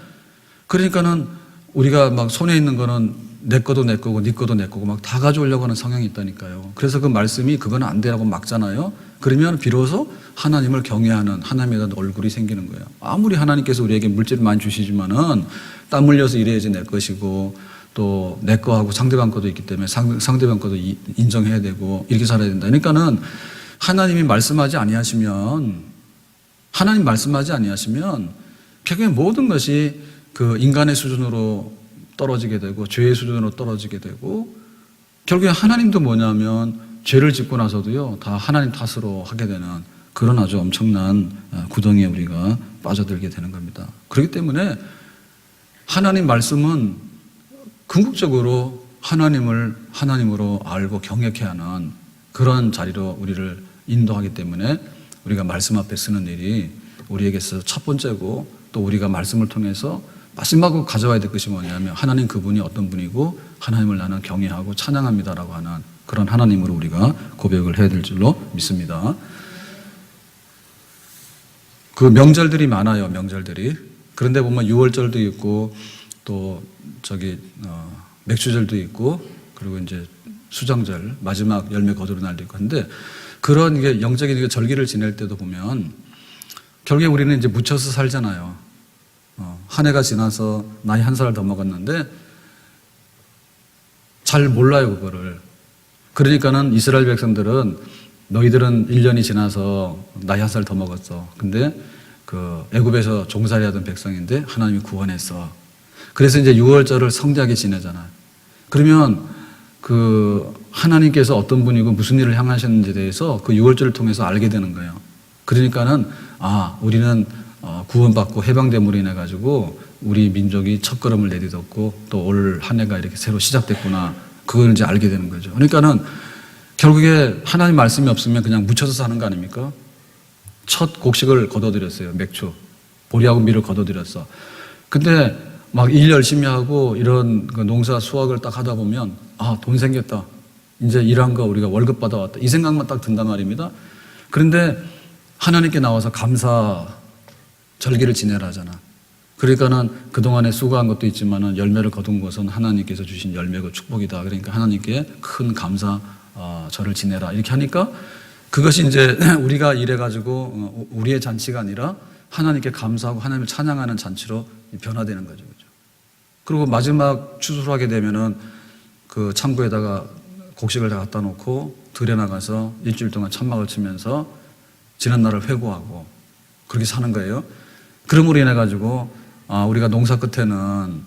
그러니까는 우리가 막 손에 있는 거는 내 거도 내 거고 네 거도 내 거고 막 다 가져오려고 하는 성향이 있다니까요. 그래서 그 말씀이 그건 안 돼라고 막잖아요. 그러면 비로소 하나님을 경외하는 하나님에 대한 얼굴이 생기는 거예요. 아무리 하나님께서 우리에게 물질을 많이 주시지만은 땀 흘려서 일해야지 내 것이고, 또 내 거하고 상대방 거도 있기 때문에 상대방 거도 인정해야 되고 이렇게 살아야 된다. 그러니까는 하나님이 말씀하지 아니하시면 결국에 모든 것이 그 인간의 수준으로 떨어지게 되고 죄의 수준으로 떨어지게 되고, 결국에 하나님도 뭐냐면 죄를 짓고 나서도요 다 하나님 탓으로 하게 되는 그런 아주 엄청난 구덩이에 우리가 빠져들게 되는 겁니다. 그렇기 때문에 하나님 말씀은 궁극적으로 하나님을 하나님으로 알고 경외케 하는 그런 자리로 우리를 인도하기 때문에 우리가 말씀 앞에 쓰는 일이 우리에게 있어서 첫 번째고, 또 우리가 말씀을 통해서 마지막으로 가져와야 될 것이 뭐냐면, 하나님 그분이 어떤 분이고 하나님을 나는 경외하고 찬양합니다라고 하는 그런 하나님으로 우리가 고백을 해야 될 줄로 믿습니다. 그 명절들이 많아요, 명절들이. 그런데 보면 유월절도 있고, 또 맥주절도 있고, 그리고 이제 수장절, 마지막 열매 거두는 날도 있고. 근데 그런 게 영적인 절기를 지낼 때도 보면 결국에 우리는 이제 묻혀서 살잖아요. 한 해가 지나서 나이 한 살 더 먹었는데 잘 몰라요, 그거를. 그러니까는 이스라엘 백성들은 너희들은 1년이 지나서 나이 한 살 더 먹었어. 근데 그 애굽에서 종살이 하던 백성인데 하나님이 구원했어. 그래서 이제 6월절을 성대하게 지내잖아요. 그러면 그 하나님께서 어떤 분이고 무슨 일을 향하셨는지에 대해서 그 6월절을 통해서 알게 되는 거예요. 그러니까는 우리는 구원받고 해방됨으로 인해 가지고 우리 민족이 첫걸음을 내딛었고 또 올 한 해가 이렇게 새로 시작됐구나. 그걸 이제 알게 되는 거죠. 그러니까는 결국에 하나님 말씀이 없으면 그냥 묻혀서 사는 거 아닙니까? 첫 곡식을 거둬들였어요. 맥주. 보리하고 밀을 거둬들였어. 근데 막 일 열심히 하고 이런 그 농사 수확을 딱 하다 보면 돈 생겼다. 이제 일한 거 우리가 월급 받아왔다. 이 생각만 딱 든단 말입니다. 그런데 하나님께 나와서 감사 절기를 지내라 하잖아. 그러니까는 그동안에 수고한 것도 있지만은 열매를 거둔 것은 하나님께서 주신 열매고 축복이다. 그러니까 하나님께 큰 감사 절을 지내라. 이렇게 하니까 그것이 이제 우리가 이래가지고 우리의 잔치가 아니라 하나님께 감사하고 하나님을 찬양하는 잔치로 변화되는 거죠. 그죠? 그리고 마지막 추수를 하게 되면은 그 창고에다가 곡식을 다 갖다 놓고 들에 나가서 일주일 동안 천막을 치면서 지난 날을 회고하고 그렇게 사는 거예요. 그러므로 인해 가지고 우리가 농사 끝에는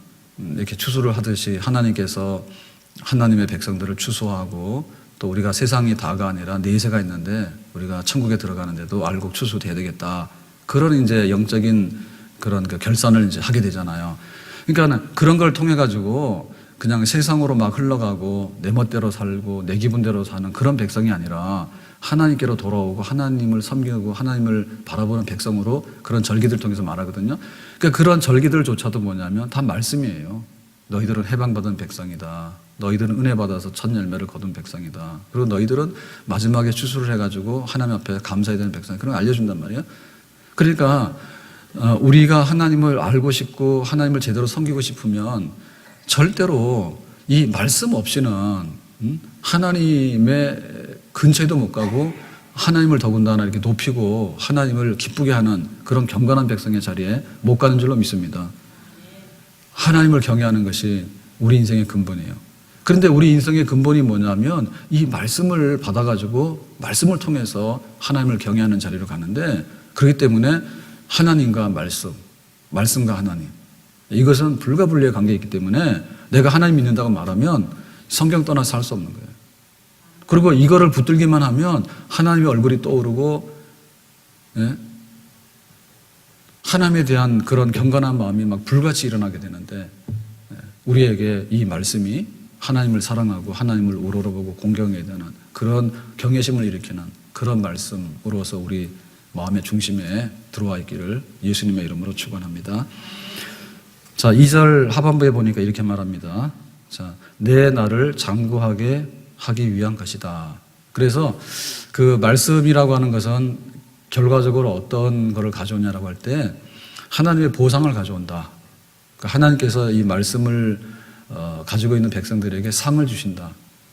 이렇게 추수를 하듯이 하나님께서 하나님의 백성들을 추수하고 또 우리가 세상이 다가 아니라 내세가 있는데 우리가 천국에 들어가는데도 알곡 추수돼야 되겠다. 그런 이제 영적인 그런 그 결산을 이제 하게 되잖아요. 그러니까 그런 걸 통해 가지고 그냥 세상으로 막 흘러가고 내 멋대로 살고 내 기분대로 사는 그런 백성이 아니라 하나님께로 돌아오고 하나님을 섬기고 하나님을 바라보는 백성으로 그런 절기들 통해서 말하거든요. 그러니까 그런 절기들조차도 뭐냐면 다 말씀이에요. 너희들은 해방받은 백성이다. 너희들은 은혜 받아서 첫 열매를 거둔 백성이다. 그리고 너희들은 마지막에 추수를 해가지고 하나님 앞에 감사해야 되는 백성이다. 그런 걸 알려준단 말이에요. 그러니까 우리가 하나님을 알고 싶고 하나님을 제대로 섬기고 싶으면 절대로 이 말씀 없이는 하나님의 근처에도 못 가고 하나님을 더군다나 이렇게 높이고 하나님을 기쁘게 하는 그런 경건한 백성의 자리에 못 가는 줄로 믿습니다. 하나님을 경외하는 것이 우리 인생의 근본이에요. 그런데 우리 인생의 근본이 뭐냐면 이 말씀을 받아가지고 말씀을 통해서 하나님을 경외하는 자리로 가는데 그렇기 때문에 하나님과 말씀, 말씀과 하나님 이것은 불가분리의 관계에 있기 때문에 내가 하나님 믿는다고 말하면 성경 떠나서 살 수 없는 거예요. 그리고 이거를 붙들기만 하면 하나님의 얼굴이 떠오르고 하나님에 대한 그런 경건한 마음이 막 불같이 일어나게 되는데 우리에게 이 말씀이 하나님을 사랑하고 하나님을 우러러보고 공경해야 되는 그런 경외심을 일으키는 그런 말씀으로서 우리 마음의 중심에 들어와 있기를 예수님의 이름으로 축원합니다. 자, 2절 하반부에 보니까 이렇게 말합니다. 자, 내 나를 장구하게 하기 위한 것이다. 그래서 그 말씀이라고 하는 것은 결과적으로 어떤 것을 가져오냐라고 할 때 하나님의 보상을 가져온다. 하나님께서 이 말씀을 가지고 있는 백성들에게 상을 주신다.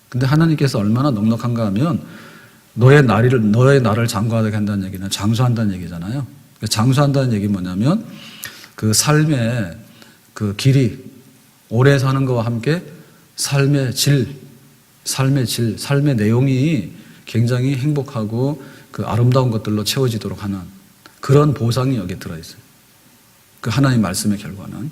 근데 하나님께서 얼마나 넉넉한가 하면 너의 나를 장구하게 한다는 얘기는 장수한다는 얘기잖아요. 장수한다는 얘기는 뭐냐면 그 삶의 그 길이 오래 사는 것과 함께 삶의 내용이 굉장히 행복하고 그 아름다운 것들로 채워지도록 하는 그런 보상이 여기에 들어있어요. 그 하나님 말씀의 결과는.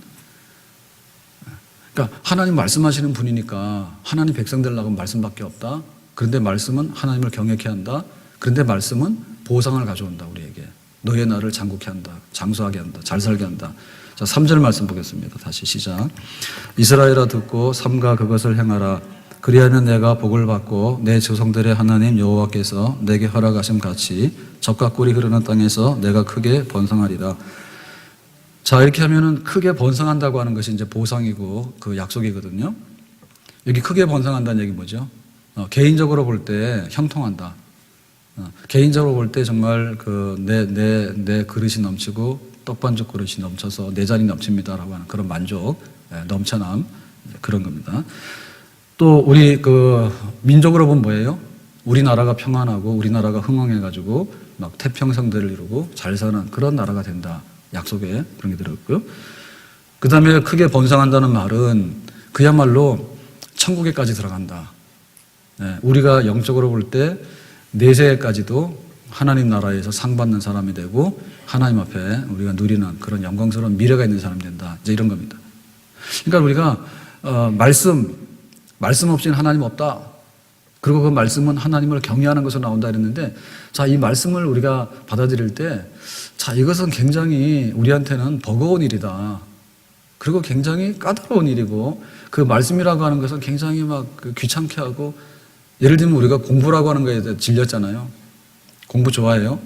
그러니까 하나님 말씀하시는 분이니까 하나님 백성 되려고 말씀밖에 없다. 그런데 말씀은 하나님을 경외케 한다. 그런데 말씀은 보상을 가져온다 우리에게. 너의 나를 장구케 한다. 장수하게 한다. 잘 살게 한다. 자, 3절 말씀 보겠습니다. 다시 시작. 이스라엘아 듣고 삼가 그것을 행하라. 그리하면 내가 복을 받고 내 조상들의 하나님 여호와께서 내게 허락하심 같이 젖과 꿀이 흐르는 땅에서 내가 크게 번성하리라. 자, 이렇게 하면은 크게 번성한다고 하는 것이 이제 보상이고 그 약속이거든요. 여기 크게 번성한다는 얘기 뭐죠? 개인적으로 볼 때 형통한다. 개인적으로 볼 때 정말 그 내 그릇이 넘치고 떡반죽 그릇이 넘쳐서 내 잔이 넘칩니다라고 하는 그런 만족, 넘쳐남 그런 겁니다. 또 우리 그 민족으로 보면 뭐예요? 우리나라가 평안하고 우리나라가 흥왕해가지고 막 태평성대를 이루고 잘 사는 그런 나라가 된다. 약속에 그런 게 들어있고요. 그 다음에 크게 번성한다는 말은 그야말로 천국에까지 들어간다. 우리가 영적으로 볼 때 내세까지도 하나님 나라에서 상 받는 사람이 되고 하나님 앞에 우리가 누리는 그런 영광스러운 미래가 있는 사람이 된다. 이제 이런 겁니다. 그러니까 우리가 말씀 없이는 하나님 없다. 그리고 그 말씀은 하나님을 경외하는 것으로 나온다 이랬는데 자, 이 말씀을 우리가 받아들일 때 자, 이것은 굉장히 우리한테는 버거운 일이다. 그리고 굉장히 까다로운 일이고 그 말씀이라고 하는 것은 굉장히 막 귀찮게 하고 예를 들면 우리가 공부라고 하는 거에 대해 질렸잖아요. 공부 좋아해요?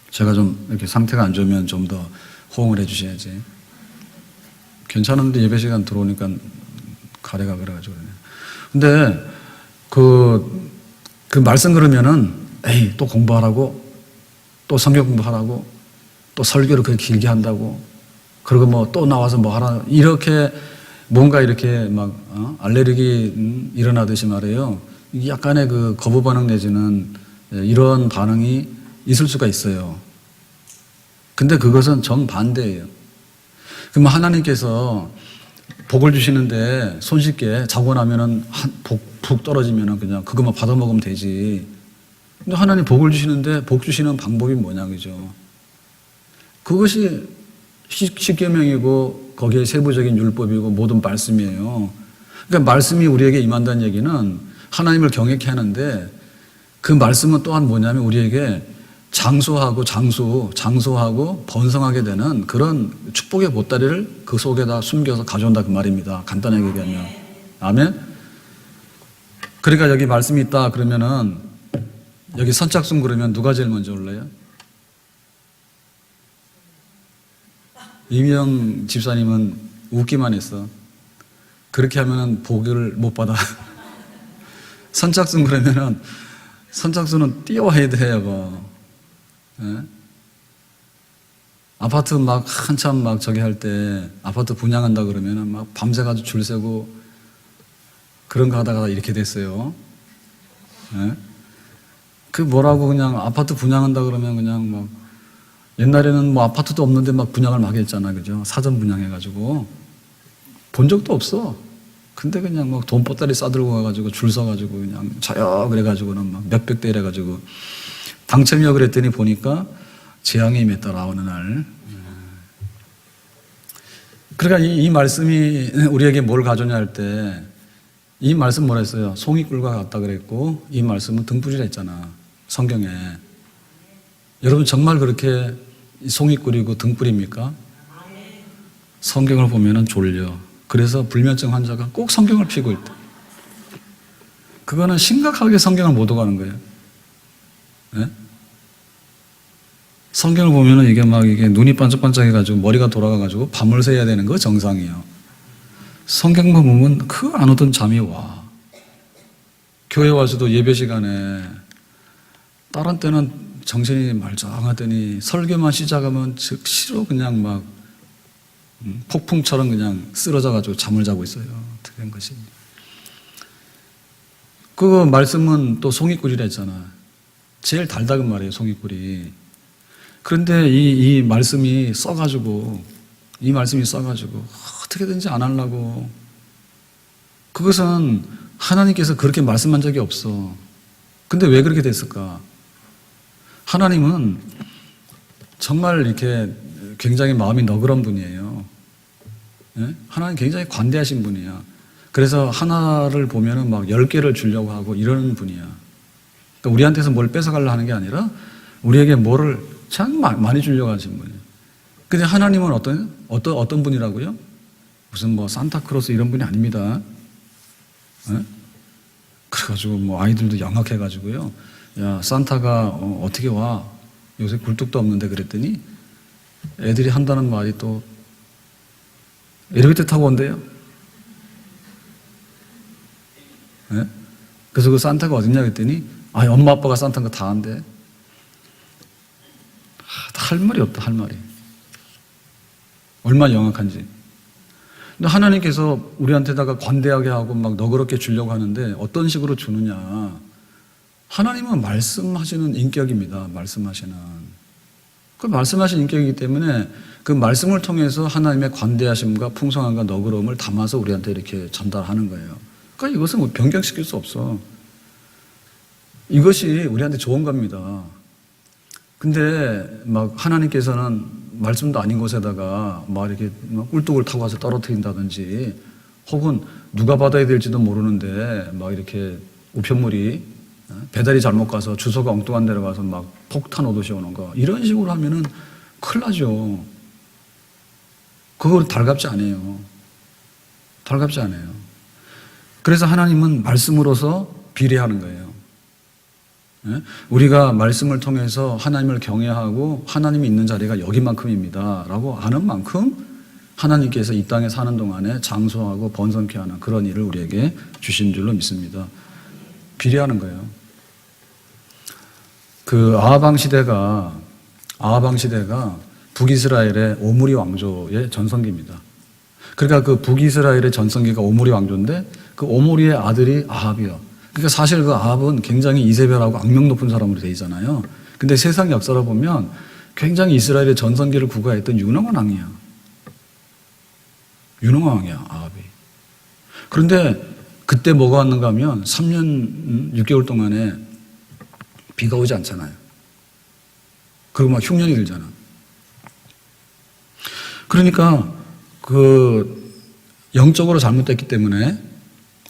제가 좀 이렇게 상태가 안 좋으면 좀 더 호응을 해 주셔야지. 괜찮은데 예배 시간 들어오니까 가래가 그래가지고 그러네. 근데 그 말씀 그러면은 에이 또 공부하라고 또 성경 공부하라고 또 설교를 그렇게 길게 한다고 그리고 뭐 또 나와서 뭐 하라 이렇게 뭔가 이렇게 막 알레르기 일어나듯이 말이에요. 약간의 그 거부 반응 내지는 이런 반응이 있을 수가 있어요. 근데 그것은 정반대예요. 그럼 하나님께서 복을 주시는데 손쉽게 자고 나면은 푹 떨어지면은 그냥 그것만 받아 먹으면 되지. 근데 하나님 복을 주시는데 복 주시는 방법이 뭐냐, 그죠? 그것이 십계명이고 거기에 세부적인 율법이고 모든 말씀이에요. 그러니까 말씀이 우리에게 임한다는 얘기는 하나님을 경외케 하는데 그 말씀은 또한 뭐냐면 우리에게 장수하고 번성하게 되는 그런 축복의 보따리를 그 속에다 숨겨서 가져온다 그 말입니다. 간단하게 얘기하면. 아멘? 그러니까 여기 말씀이 있다 그러면은 여기 선착순 그러면 누가 제일 먼저 올라요? 이명 집사님은 웃기만 했어. 그렇게 하면은 복을 못 받아. 선착순 그러면은 선착순은 뛰어와야 돼요. 예? 아파트 막 한참 막 저기 할 때 아파트 분양한다 그러면은 막 밤새 가지고 줄 서고 그런 거 하다가 이렇게 됐어요. 예? 그 뭐라고 그냥 아파트 분양한다 그러면 그냥 막 옛날에는 뭐 아파트도 없는데 막 분양을 막 했잖아. 그죠? 사전 분양해가지고. 본 적도 없어. 근데 그냥 막 돈 보따리 싸들고 가가지고 줄 서가지고 그냥 자요 그래가지고는 막 몇백 대 이래가지고 당첨이요 그랬더니 보니까 재앙이 임했더라 어느 날. 그러니까 이 말씀이 우리에게 뭘 가져오냐 할 때 이 말씀 뭐라 했어요? 송이꿀과 같다 그랬고 이 말씀은 등불이라 했잖아. 성경에. 여러분 정말 그렇게 송이꿀이고 등불입니까? 성경을 보면은 졸려. 그래서 불면증 환자가 꼭 성경을 피고 있다. 그거는 심각하게 성경을 못 오가는 거예요. 네? 성경을 보면은 이게 눈이 반짝반짝해가지고 머리가 돌아가가지고 밤을 새야 되는 거 정상이에요. 성경만 보면 그 안 오던 잠이 와. 교회 와서도 예배 시간에 다른 때는 정신이 말짱하더니 설교만 시작하면 즉시로 그냥 막 폭풍처럼 그냥 쓰러져가지고 잠을 자고 있어요. 어떻게 된 것이. 그 말씀은 또 송이꿀이라 했잖아. 제일 달다는 말이에요, 송이꿀이. 그런데 이 말씀이 써가지고 어떻게든지 안 하려고. 그것은 하나님께서 그렇게 말씀한 적이 없어. 근데 왜 그렇게 됐을까? 하나님은 정말 이렇게 굉장히 마음이 너그러운 분이에요. 예? 하나님 굉장히 관대하신 분이야. 그래서 하나를 보면은 막 10개를 주려고 하고 이러는 분이야. 그러니까 우리한테서 뭘 뺏어가려고 하는 게 아니라 우리에게 뭐를 참 많이 주려고 하시는 분이에요. 근데 하나님은 어떤 분이라고요? 무슨 뭐 산타크로스 이런 분이 아닙니다. 예? 그래가지고 뭐 아이들도 영악해가지고요. 야, 산타가 어떻게 와? 요새 굴뚝도 없는데 그랬더니 애들이 한다는 말이 또 엘리베이터 타고 온대요. 예? 그래서 그 산타가 어딨냐 그랬더니 엄마 아빠가 산타인 거 다 한대. 할 말이 없다, 할 말이. 얼마나 영악한지. 근데 하나님께서 우리한테다가 관대하게 하고 막 너그럽게 주려고 하는데 어떤 식으로 주느냐. 하나님은 말씀하시는 인격입니다. 말씀하시는. 그 말씀하시는 인격이기 때문에 그 말씀을 통해서 하나님의 관대하심과 풍성함과 너그러움을 담아서 우리한테 이렇게 전달하는 거예요. 그러니까 이것은 뭐 변경시킬 수 없어. 이것이 우리한테 좋은 겁니다. 근데 막 하나님께서는 말씀도 아닌 곳에다가 막 이렇게 막 꿀뚝을 타고 와서 떨어뜨린다든지 혹은 누가 받아야 될지도 모르는데 막 이렇게 우편물이 배달이 잘못 가서 주소가 엉뚱한 데로 가서 막 폭탄 오듯이 오는 거 이런 식으로 하면은 큰일 나죠. 그거 달갑지 않아요. 달갑지 않아요. 그래서 하나님은 말씀으로서 비례하는 거예요. 우리가 말씀을 통해서 하나님을 경외하고 하나님이 있는 자리가 여기만큼입니다 라고 아는 만큼 하나님께서 이 땅에 사는 동안에 장수하고 번성케 하는 그런 일을 우리에게 주신 줄로 믿습니다. 비례하는 거예요. 그 아하방 시대가 북이스라엘의 오므리 왕조의 전성기입니다. 그러니까 그 북이스라엘의 전성기가 오므리 왕조인데 그 오므리의 아들이 아합이요. 그러니까 사실 그 아합은 굉장히 이세벨하고 악명 높은 사람으로 되어 있잖아요. 근데 세상 역사를 보면 굉장히 이스라엘의 전성기를 구가했던 유능한 왕이야. 유능한 왕이야, 아합이. 그런데 그때 뭐가 왔는가 하면 3년 6개월 동안에 비가 오지 않잖아요. 그리고 막 흉년이 들잖아. 그러니까 그 영적으로 잘못됐기 때문에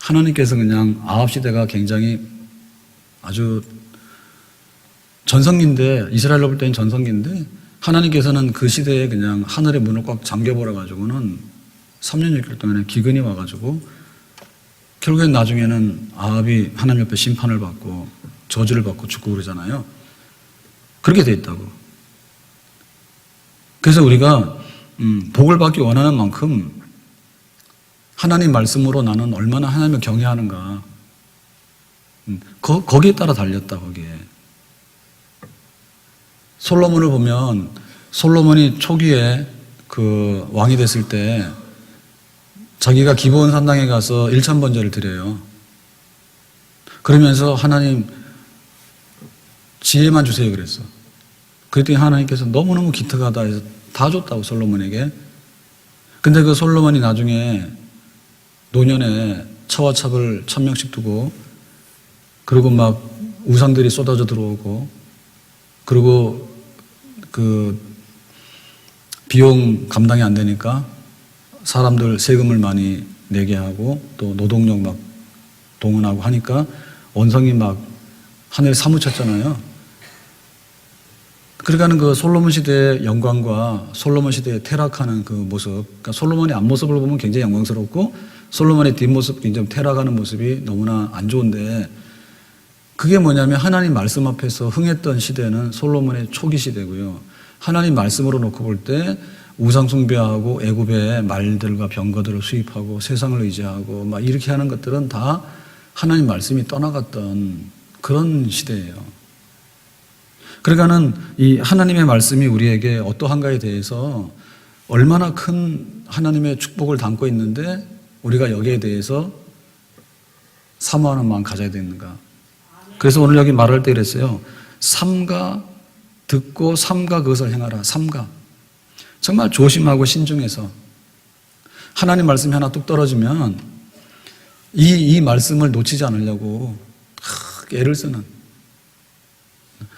하나님께서 그냥 아합 시대가 굉장히 아주 전성기인데, 이스라엘로 볼 때는 전성기인데, 하나님께서는 그 시대에 그냥 하늘의 문을 꽉 잠겨버려 가지고는 3년 6개월 동안에 기근이 와가지고 결국엔 나중에는 아합이 하나님 옆에 심판을 받고 저주를 받고 죽고 그러잖아요. 그렇게 돼 있다고. 그래서 우리가 복을 받기 원하는 만큼 하나님 말씀으로 나는 얼마나 하나님을 경외하는가, 거기에 따라 달렸다. 거기에 솔로몬을 보면, 솔로몬이 초기에 그 왕이 됐을 때 자기가 기브온 산당에 가서 일천번제를 드려요. 그러면서 하나님 지혜만 주세요 그랬어. 그랬더니 하나님께서 너무너무 기특하다 해서 다 줬다고, 솔로몬에게. 근데 그 솔로몬이 나중에 노년에 처와 첩을 1000명씩 두고, 그리고 막 우상들이 쏟아져 들어오고, 그리고 그 비용 감당이 안 되니까 사람들 세금을 많이 내게 하고, 또 노동력 막 동원하고 하니까 원성이 막 하늘에 사무쳤잖아요. 그러니까는 그 솔로몬 시대의 영광과 솔로몬 시대의 퇴락하는 그 모습, 그러니까 솔로몬의 앞모습을 보면 굉장히 영광스럽고 솔로몬의 뒷모습, 굉장히 퇴락하는 모습이 너무나 안 좋은데, 그게 뭐냐면 하나님 말씀 앞에서 흥했던 시대는 솔로몬의 초기 시대고요. 하나님 말씀으로 놓고 볼 때 우상 숭배하고 애굽의 말들과 병거들을 수입하고 세상을 의지하고 막 이렇게 하는 것들은 다 하나님 말씀이 떠나갔던 그런 시대예요. 그러니까는 이 하나님의 말씀이 우리에게 어떠한가에 대해서 얼마나 큰 하나님의 축복을 담고 있는데 우리가 여기에 대해서 사모하는 마음 가져야 되는가. 그래서 오늘 여기 말할 때 그랬어요. 삼가 듣고 삼가 그것을 행하라. 삼가. 정말 조심하고 신중해서 하나님 말씀이 하나 뚝 떨어지면 이 말씀을 놓치지 않으려고 애를 쓰는,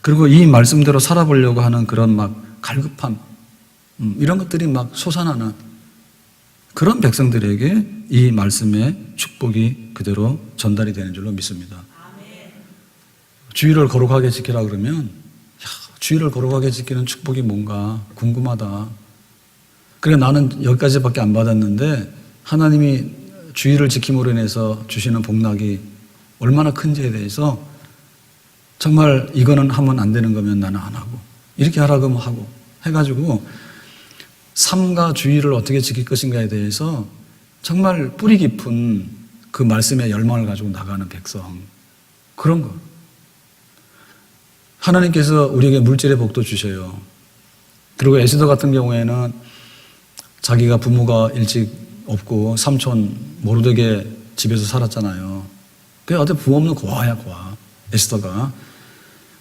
그리고 이 말씀대로 살아보려고 하는 그런 막 갈급함, 이런 것들이 막 솟아나는 그런 백성들에게 이 말씀의 축복이 그대로 전달이 되는 줄로 믿습니다. 주의를 거룩하게 지키라 그러면, 주의를 거룩하게 지키는 축복이 뭔가 궁금하다. 그래, 나는 여기까지밖에 안 받았는데 하나님이 주의를 지킴으로 인해서 주시는 복락이 얼마나 큰지에 대해서 정말 이거는 하면 안 되는 거면 나는 안 하고, 이렇게 하라고 하면 하고 해가지고 삶과 주의를 어떻게 지킬 것인가에 대해서 정말 뿌리 깊은 그 말씀의 열망을 가지고 나가는 백성, 그런 거. 하나님께서 우리에게 물질의 복도 주셔요. 그리고 에스더 같은 경우에는 자기가 부모가 일찍 없고 삼촌 모르드게 집에서 살았잖아요. 그게 어때 부모 없는 고아야, 고아. 에스더가.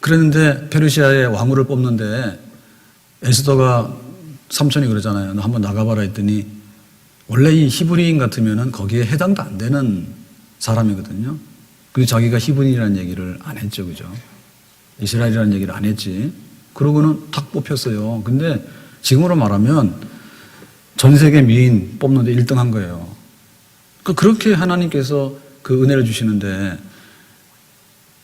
그랬는데 페르시아의 왕후를 뽑는데 에스더가 삼촌이 그러잖아요. 너 한번 나가봐라 했더니 원래 이 히브리인 같으면은 거기에 해당도 안 되는 사람이거든요. 그리고 자기가 히브리인이라는 얘기를 안 했죠. 그죠? 이스라엘이라는 얘기를 안 했지. 그러고는 탁 뽑혔어요. 근데 지금으로 말하면 전 세계 미인 뽑는데 1등 한 거예요. 그렇게 하나님께서 그 은혜를 주시는데,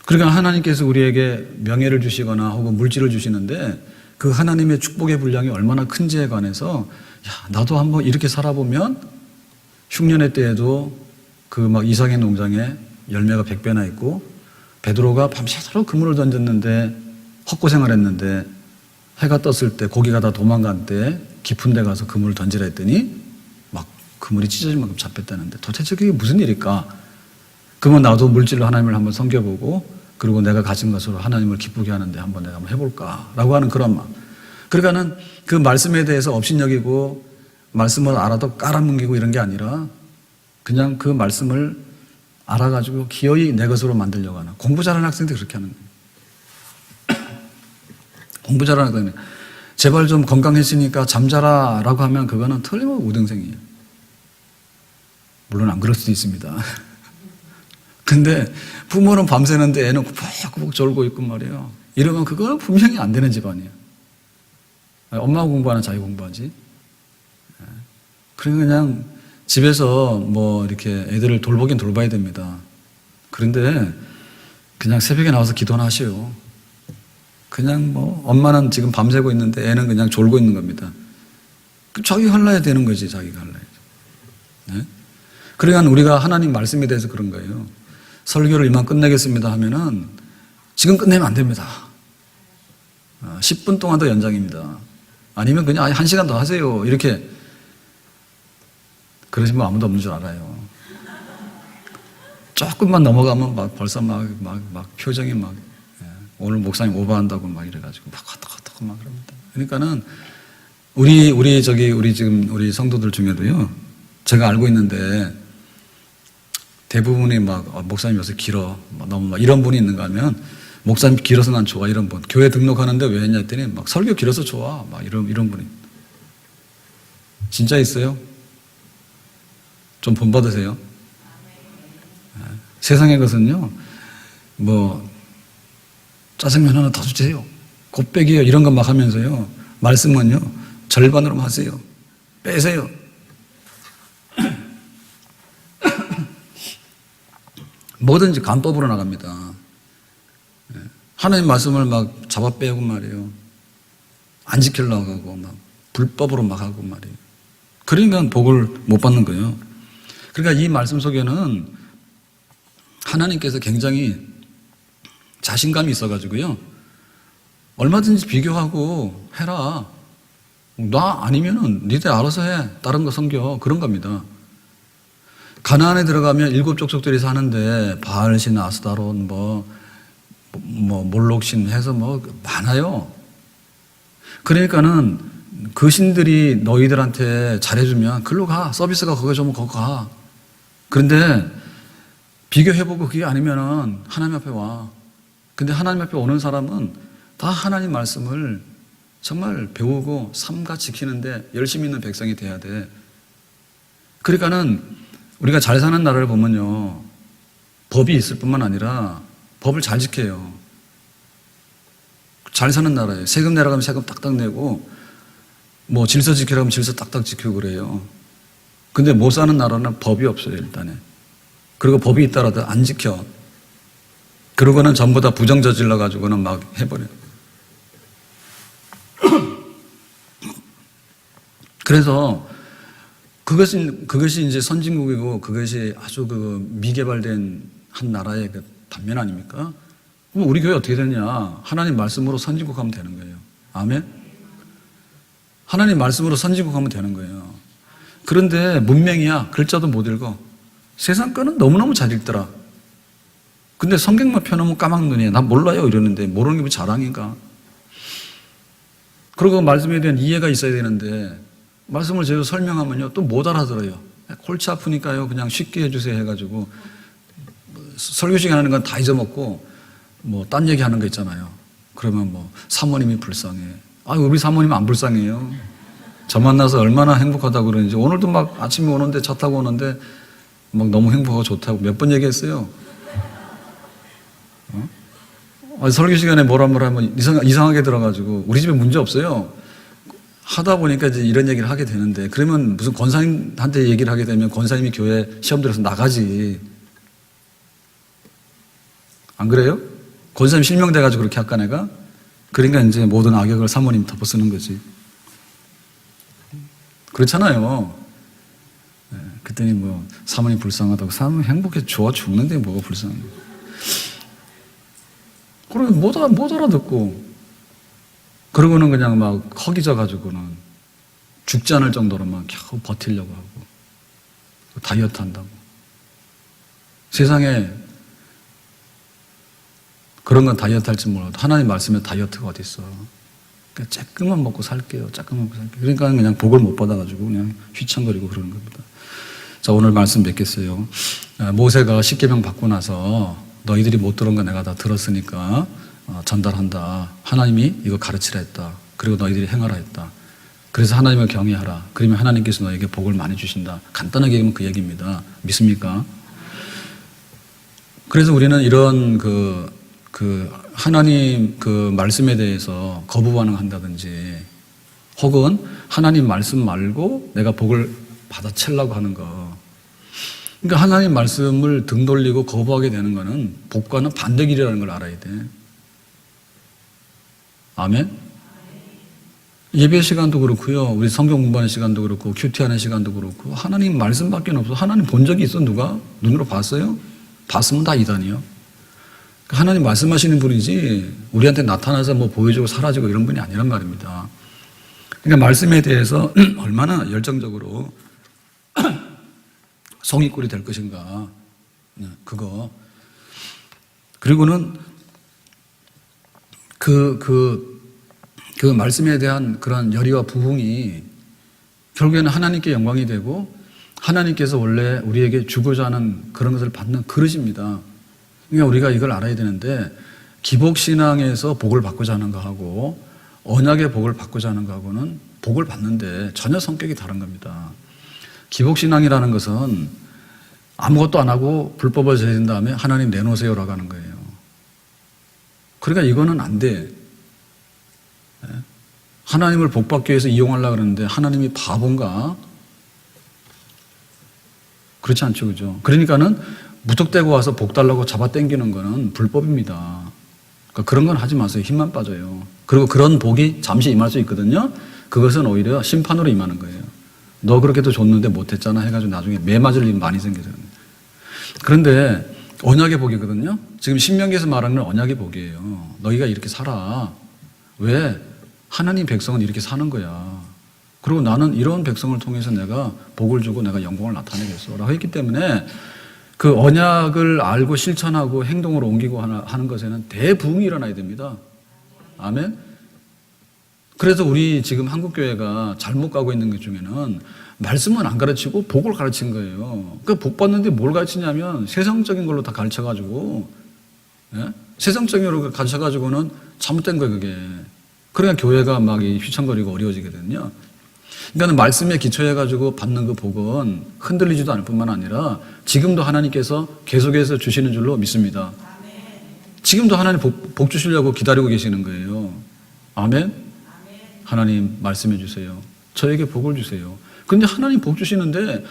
그러니까 하나님께서 우리에게 명예를 주시거나 혹은 물질을 주시는데 그 하나님의 축복의 분량이 얼마나 큰지에 관해서, 야, 나도 한번 이렇게 살아보면 흉년의 때에도 그 막 이삭의 농장에 열매가 100배나 있고, 베드로가 밤새도록 그물을 던졌는데 헛고생을 했는데 해가 떴을 때 고기가 다 도망간 때 깊은 데 가서 그물을 던지라 했더니 막 그물이 찢어질 만큼 잡혔다는데 도대체 그게 무슨 일일까? 그러면 나도 물질로 하나님을 한번 섬겨보고, 그리고 내가 가진 것으로 하나님을 기쁘게 하는데 한번 내가 한번 해볼까? 라고 하는 그런 마음. 그러니까는 그 말씀에 대해서 업신여기고 말씀을 알아도 깔아뭉개고 이런 게 아니라 그냥 그 말씀을 알아가지고 기어이 내 것으로 만들려고 하는, 공부 잘하는 학생들이 그렇게 하는 거예요. 공부 잘하는 학생들 제발 좀 건강해지니까 잠자라 라고 하면 그거는 틀림없이 우등생이에요. 물론 안 그럴 수도 있습니다. 근데 부모는 밤새는데 애는 꾸벅꾸벅 졸고 있고 말이에요. 이러면 그거는 분명히 안 되는 집안이에요. 엄마가 공부하는 자기 공부하지. 그리고 그냥 집에서 뭐 이렇게 애들을 돌보긴 돌봐야 됩니다. 그런데 그냥 새벽에 나와서 기도나 하시오. 그냥 뭐 엄마는 지금 밤새고 있는데 애는 그냥 졸고 있는 겁니다. 자기가 할라야 되는 거지, 자기가 할라야죠. 네? 그러니까 우리가 하나님 말씀에 대해서 그런 거예요. 설교를 이만 끝내겠습니다 하면은 지금 끝내면 안 됩니다. 10분 동안 더 연장입니다. 아니면 그냥 1시간 더 하세요. 이렇게 그러시면 아무도 없는 줄 알아요. 조금만 넘어가면 막 벌써 막 표정이 막 오늘 목사님 오버한다고 막 이래가지고 막 헛헛헛 막 그럽니다. 그러니까는 우리 성도들 중에도요, 제가 알고 있는데 대부분이 막 목사님 요새 길어 너무 막 이런 분이 있는가 하면 목사님 길어서 난 좋아 이런 분. 교회 등록하는데 왜 했냐 했더니 막 설교 길어서 좋아 막 이런 분이 진짜 있어요? 좀 본받으세요. 세상의 것은요, 뭐 짜장면 하나 더 주세요, 곱빼기요 이런 것 막 하면서요, 말씀은요 절반으로만 하세요. 빼세요. 뭐든지 간법으로 나갑니다. 하나님 말씀을 막 잡아 빼고 말이에요. 안 지키려고 하고 막 불법으로 막 하고 말이에요. 그러니까 복을 못 받는 거예요. 그러니까 이 말씀 속에는 하나님께서 굉장히 자신감이 있어가지고요, 얼마든지 비교하고 해라. 나 아니면은 니들 알아서 해. 다른 거 섬겨. 그런 겁니다. 가나안에 들어가면 7 족속들이 사는데 바알신, 아스타롯, 몰록신 해서 많아요. 그러니까는 그 신들이 너희들한테 잘해주면 글로 가. 서비스가 거기 좀 거기 가. 그런데 비교해보고 그게 아니면은 하나님 앞에 와. 근데 하나님 앞에 오는 사람은 다 하나님 말씀을 정말 배우고 삼가 지키는데 열심히 있는 백성이 돼야 돼. 그러니까는 우리가 잘 사는 나라를 보면요, 법이 있을 뿐만 아니라 법을 잘 지켜요. 잘 사는 나라예요. 세금 내라고 하면 세금 딱딱 내고, 뭐 질서 지키라고 하면 질서 딱딱 지키고 그래요. 근데 못 사는 나라는 법이 없어요, 일단에. 그리고 법이 있더라도 안 지켜. 그러고는 전부 다 부정 저질러 가지고는 막 해버려요. 그래서 그것이 이제 선진국이고 그것이 아주 미개발된 한 나라의 그 단면 아닙니까? 그럼 우리 교회 어떻게 되냐? 하나님 말씀으로 선진국 하면 되는 거예요. 아멘? 하나님 말씀으로 선진국 하면 되는 거예요. 그런데 문맹이야. 글자도 못 읽어. 세상 거는 너무너무 잘 읽더라. 근데 성경만 펴놓으면 까막눈이야. 난 몰라요 이러는데 모르는 게 뭐 자랑인가? 그리고 말씀에 대한 이해가 있어야 되는데 말씀을 제대로 설명하면요 또 못 알아들어요. 골치 아프니까요 그냥 쉽게 해주세요 해가지고 설교 시간 하는 건 다 잊어먹고 뭐 딴 얘기 하는 거 있잖아요. 그러면 뭐 사모님이 불쌍해. 우리 사모님 안 불쌍해요. 저 만나서 얼마나 행복하다고 그러는지. 오늘도 막 아침에 오는데 차 타고 오는데 막 너무 행복하고 좋다고 몇 번 얘기했어요. 설교 시간에 뭐라 하면 이상하게 들어가지고 우리 집에 문제 없어요. 하다 보니까 이제 이런 얘기를 하게 되는데 그러면 무슨 권사님한테 얘기를 하게 되면 권사님이 교회 시험 들어서 나가지. 안 그래요? 권사님 실명돼가지고 그렇게 할까 내가? 그러니까 이제 모든 악역을 사모님 덮어 쓰는 거지. 그렇잖아요. 그랬더니 뭐 사모님 불쌍하다고. 사모님 행복해 좋아 죽는데 뭐가 불쌍해. 그러면 못 알아듣고 그러고는 그냥 막 허기져 가지고는 죽지 않을 정도로 막 겨우 버티려고 하고 다이어트 한다고. 세상에 그런 건 다이어트 할지 몰라도 하나님 말씀에 다이어트가 어디 있어. 그러니까 조금만 먹고 살게요. 조금만 먹고 살게요. 그러니까 그냥 복을 못 받아가지고 그냥 휘청거리고 그러는 겁니다. 자, 오늘 말씀 뵙겠어요. 모세가 십계명 받고 나서 너희들이 못 들은 거 내가 다 들었으니까 전달한다. 하나님이 이거 가르치라 했다. 그리고 너희들이 행하라 했다. 그래서 하나님을 경외하라. 그러면 하나님께서 너에게 복을 많이 주신다. 간단하게 얘기하면 그 얘기입니다. 믿습니까? 그래서 우리는 이런 하나님 말씀에 대해서 거부 반응한다든지 혹은 하나님 말씀 말고 내가 복을 받아채려고 하는 거. 그러니까 하나님 말씀을 등 돌리고 거부하게 되는 거는 복과는 반대 길이라는 걸 알아야 돼. 아멘? 예배 시간도 그렇고요. 우리 성경 공부하는 시간도 그렇고 큐티하는 시간도 그렇고 하나님 말씀밖에 없어. 하나님 본 적이 있어? 누가? 눈으로 봤어요? 봤으면 다 이단이요. 하나님 말씀하시는 분이지 우리한테 나타나서 뭐 보여주고 사라지고 이런 분이 아니란 말입니다. 그러니까 말씀에 대해서 얼마나 열정적으로 성의꼴이 될 것인가. 그거. 그리고는 그 말씀에 대한 그런 열의와 부흥이 결국에는 하나님께 영광이 되고 하나님께서 원래 우리에게 주고자 하는 그런 것을 받는 그릇입니다. 그러니까 우리가 이걸 알아야 되는데 기복신앙에서 복을 받고자 하는 거하고 언약의 복을 받고자 하는 거하고는 복을 받는데 전혀 성격이 다른 겁니다. 기복신앙이라는 것은 아무것도 안 하고 불법을 저지른 다음에 하나님 내놓으세요라고 하는 거예요. 그러니까 이거는 안 돼. 하나님을 복받기 위해서 이용하려고 그러는데 하나님이 바본가? 그렇지 않죠. 그죠? 그러니까는 무턱대고 와서 복 달라고 잡아 당기는 거는 불법입니다. 그러니까 그런 건 하지 마세요. 힘만 빠져요. 그리고 그런 복이 잠시 임할 수 있거든요. 그것은 오히려 심판으로 임하는 거예요. 너 그렇게도 줬는데 못했잖아 해가지고 나중에 매 맞을 일 많이 생기잖아요. 그런데 언약의 복이거든요. 지금 신명기에서 말하는 언약의 복이에요. 너희가 이렇게 살아. 왜? 하나님 백성은 이렇게 사는 거야. 그리고 나는 이런 백성을 통해서 내가 복을 주고 내가 영광을 나타내겠어 라고 했기 때문에 그 언약을 알고 실천하고 행동으로 옮기고 하는 것에는 대부흥이 일어나야 됩니다. 아멘. 그래서 우리 지금 한국교회가 잘못 가고 있는 것 중에는 말씀은 안 가르치고 복을 가르친 거예요. 그 복 받는데 뭘 가르치냐면 세상적인 걸로 다 가르쳐가지고, 세상적인 걸로 가르쳐가지고는 잘못된 거예요, 그게. 그러니까 교회가 막 휘청거리고 어려워지거든요. 그러니까 말씀에 기초해가지고 받는 그 복은 흔들리지도 않을 뿐만 아니라 지금도 하나님께서 계속해서 주시는 줄로 믿습니다. 지금도 하나님 복 주시려고 기다리고 계시는 거예요. 아멘? 하나님 말씀해 주세요. 저에게 복을 주세요. 그런데 하나님 복 주시는데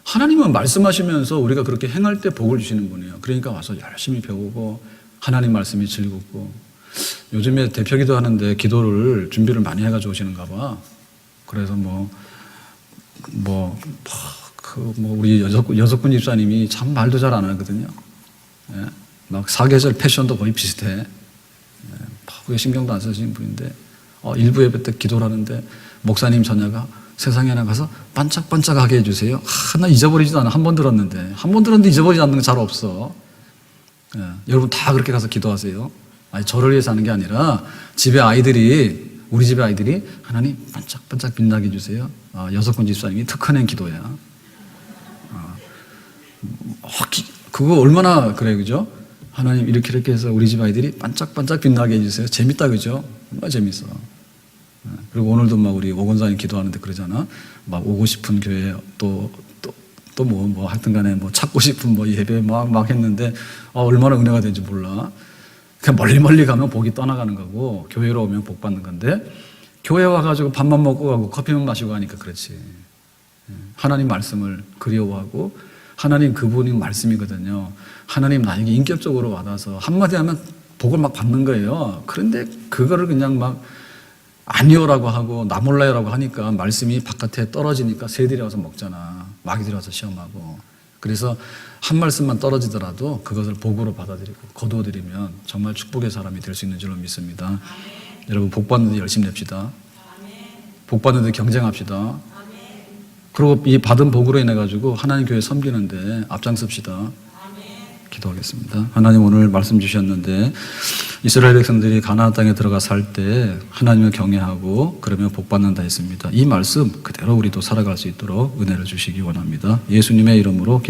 하나님은 말씀하시면서 우리가 그렇게 행할 때 복을 주시는 분이에요. 그러니까 와서 열심히 배우고 하나님 말씀이 즐겁고 요즘에 대표기도 하는데 기도를 준비를 많이 해가지고 오시는가 봐. 그래서 우리 여석군 집사님이 참 말도 잘 안 하거든요. 예? 막 사계절 패션도 거의 비슷해. 예? 그게 신경도 안 쓰시는 분인데, 일부 예배 때 기도를 하는데, 목사님 자녀가 세상에 나가서 반짝반짝하게 해주세요. 나 잊어버리지도 않아. 한 번 들었는데 잊어버리지 않는 건 잘 없어. 예? 여러분 다 그렇게 가서 기도하세요. 아니, 저를 위해서 하는 게 아니라, 우리 집의 아이들이 하나님 반짝반짝 빛나게 해주세요. 여석군 집사님이 특허낸 기도야. 그거 얼마나 그래, 그죠? 하나님 이렇게 해서 우리 집 아이들이 반짝반짝 빛나게 해주세요. 재밌다, 그죠? 정말 재밌어. 그리고 오늘도 막 우리 오건사님 기도하는데 그러잖아. 막 오고 싶은 교회 하여튼 간에 찾고 싶은 예배 막 했는데, 얼마나 은혜가 되는지 몰라. 그냥 멀리 가면 복이 떠나가는 거고 교회로 오면 복 받는 건데 교회 와가지고 밥만 먹고 가고 커피만 마시고 가니까 그렇지. 하나님 말씀을 그리워하고 하나님 그분이 말씀이거든요. 하나님 나에게 인격적으로 와닿아서 한마디 하면 복을 막 받는 거예요. 그런데 그거를 그냥 막 아니요라고 하고 나 몰라요라고 하니까 말씀이 바깥에 떨어지니까 새들이 와서 먹잖아. 마귀들이 와서 시험하고. 그래서 한 말씀만 떨어지더라도 그것을 복으로 받아들이고 거두어들이면 정말 축복의 사람이 될 수 있는 줄로 믿습니다. 아멘. 여러분 복 받는 데 열심히 냅시다. 아멘. 복 받는 데 경쟁합시다. 아멘. 그리고 이 받은 복으로 인해 가지고 하나님 교회 섬기는데 앞장섭시다. 아멘. 기도하겠습니다. 하나님 오늘 말씀 주셨는데 이스라엘 백성들이 가나안 땅에 들어가 살 때 하나님을 경외하고 그러면 복 받는다 했습니다. 이 말씀 그대로 우리도 살아갈 수 있도록 은혜를 주시기 원합니다. 예수님의 이름으로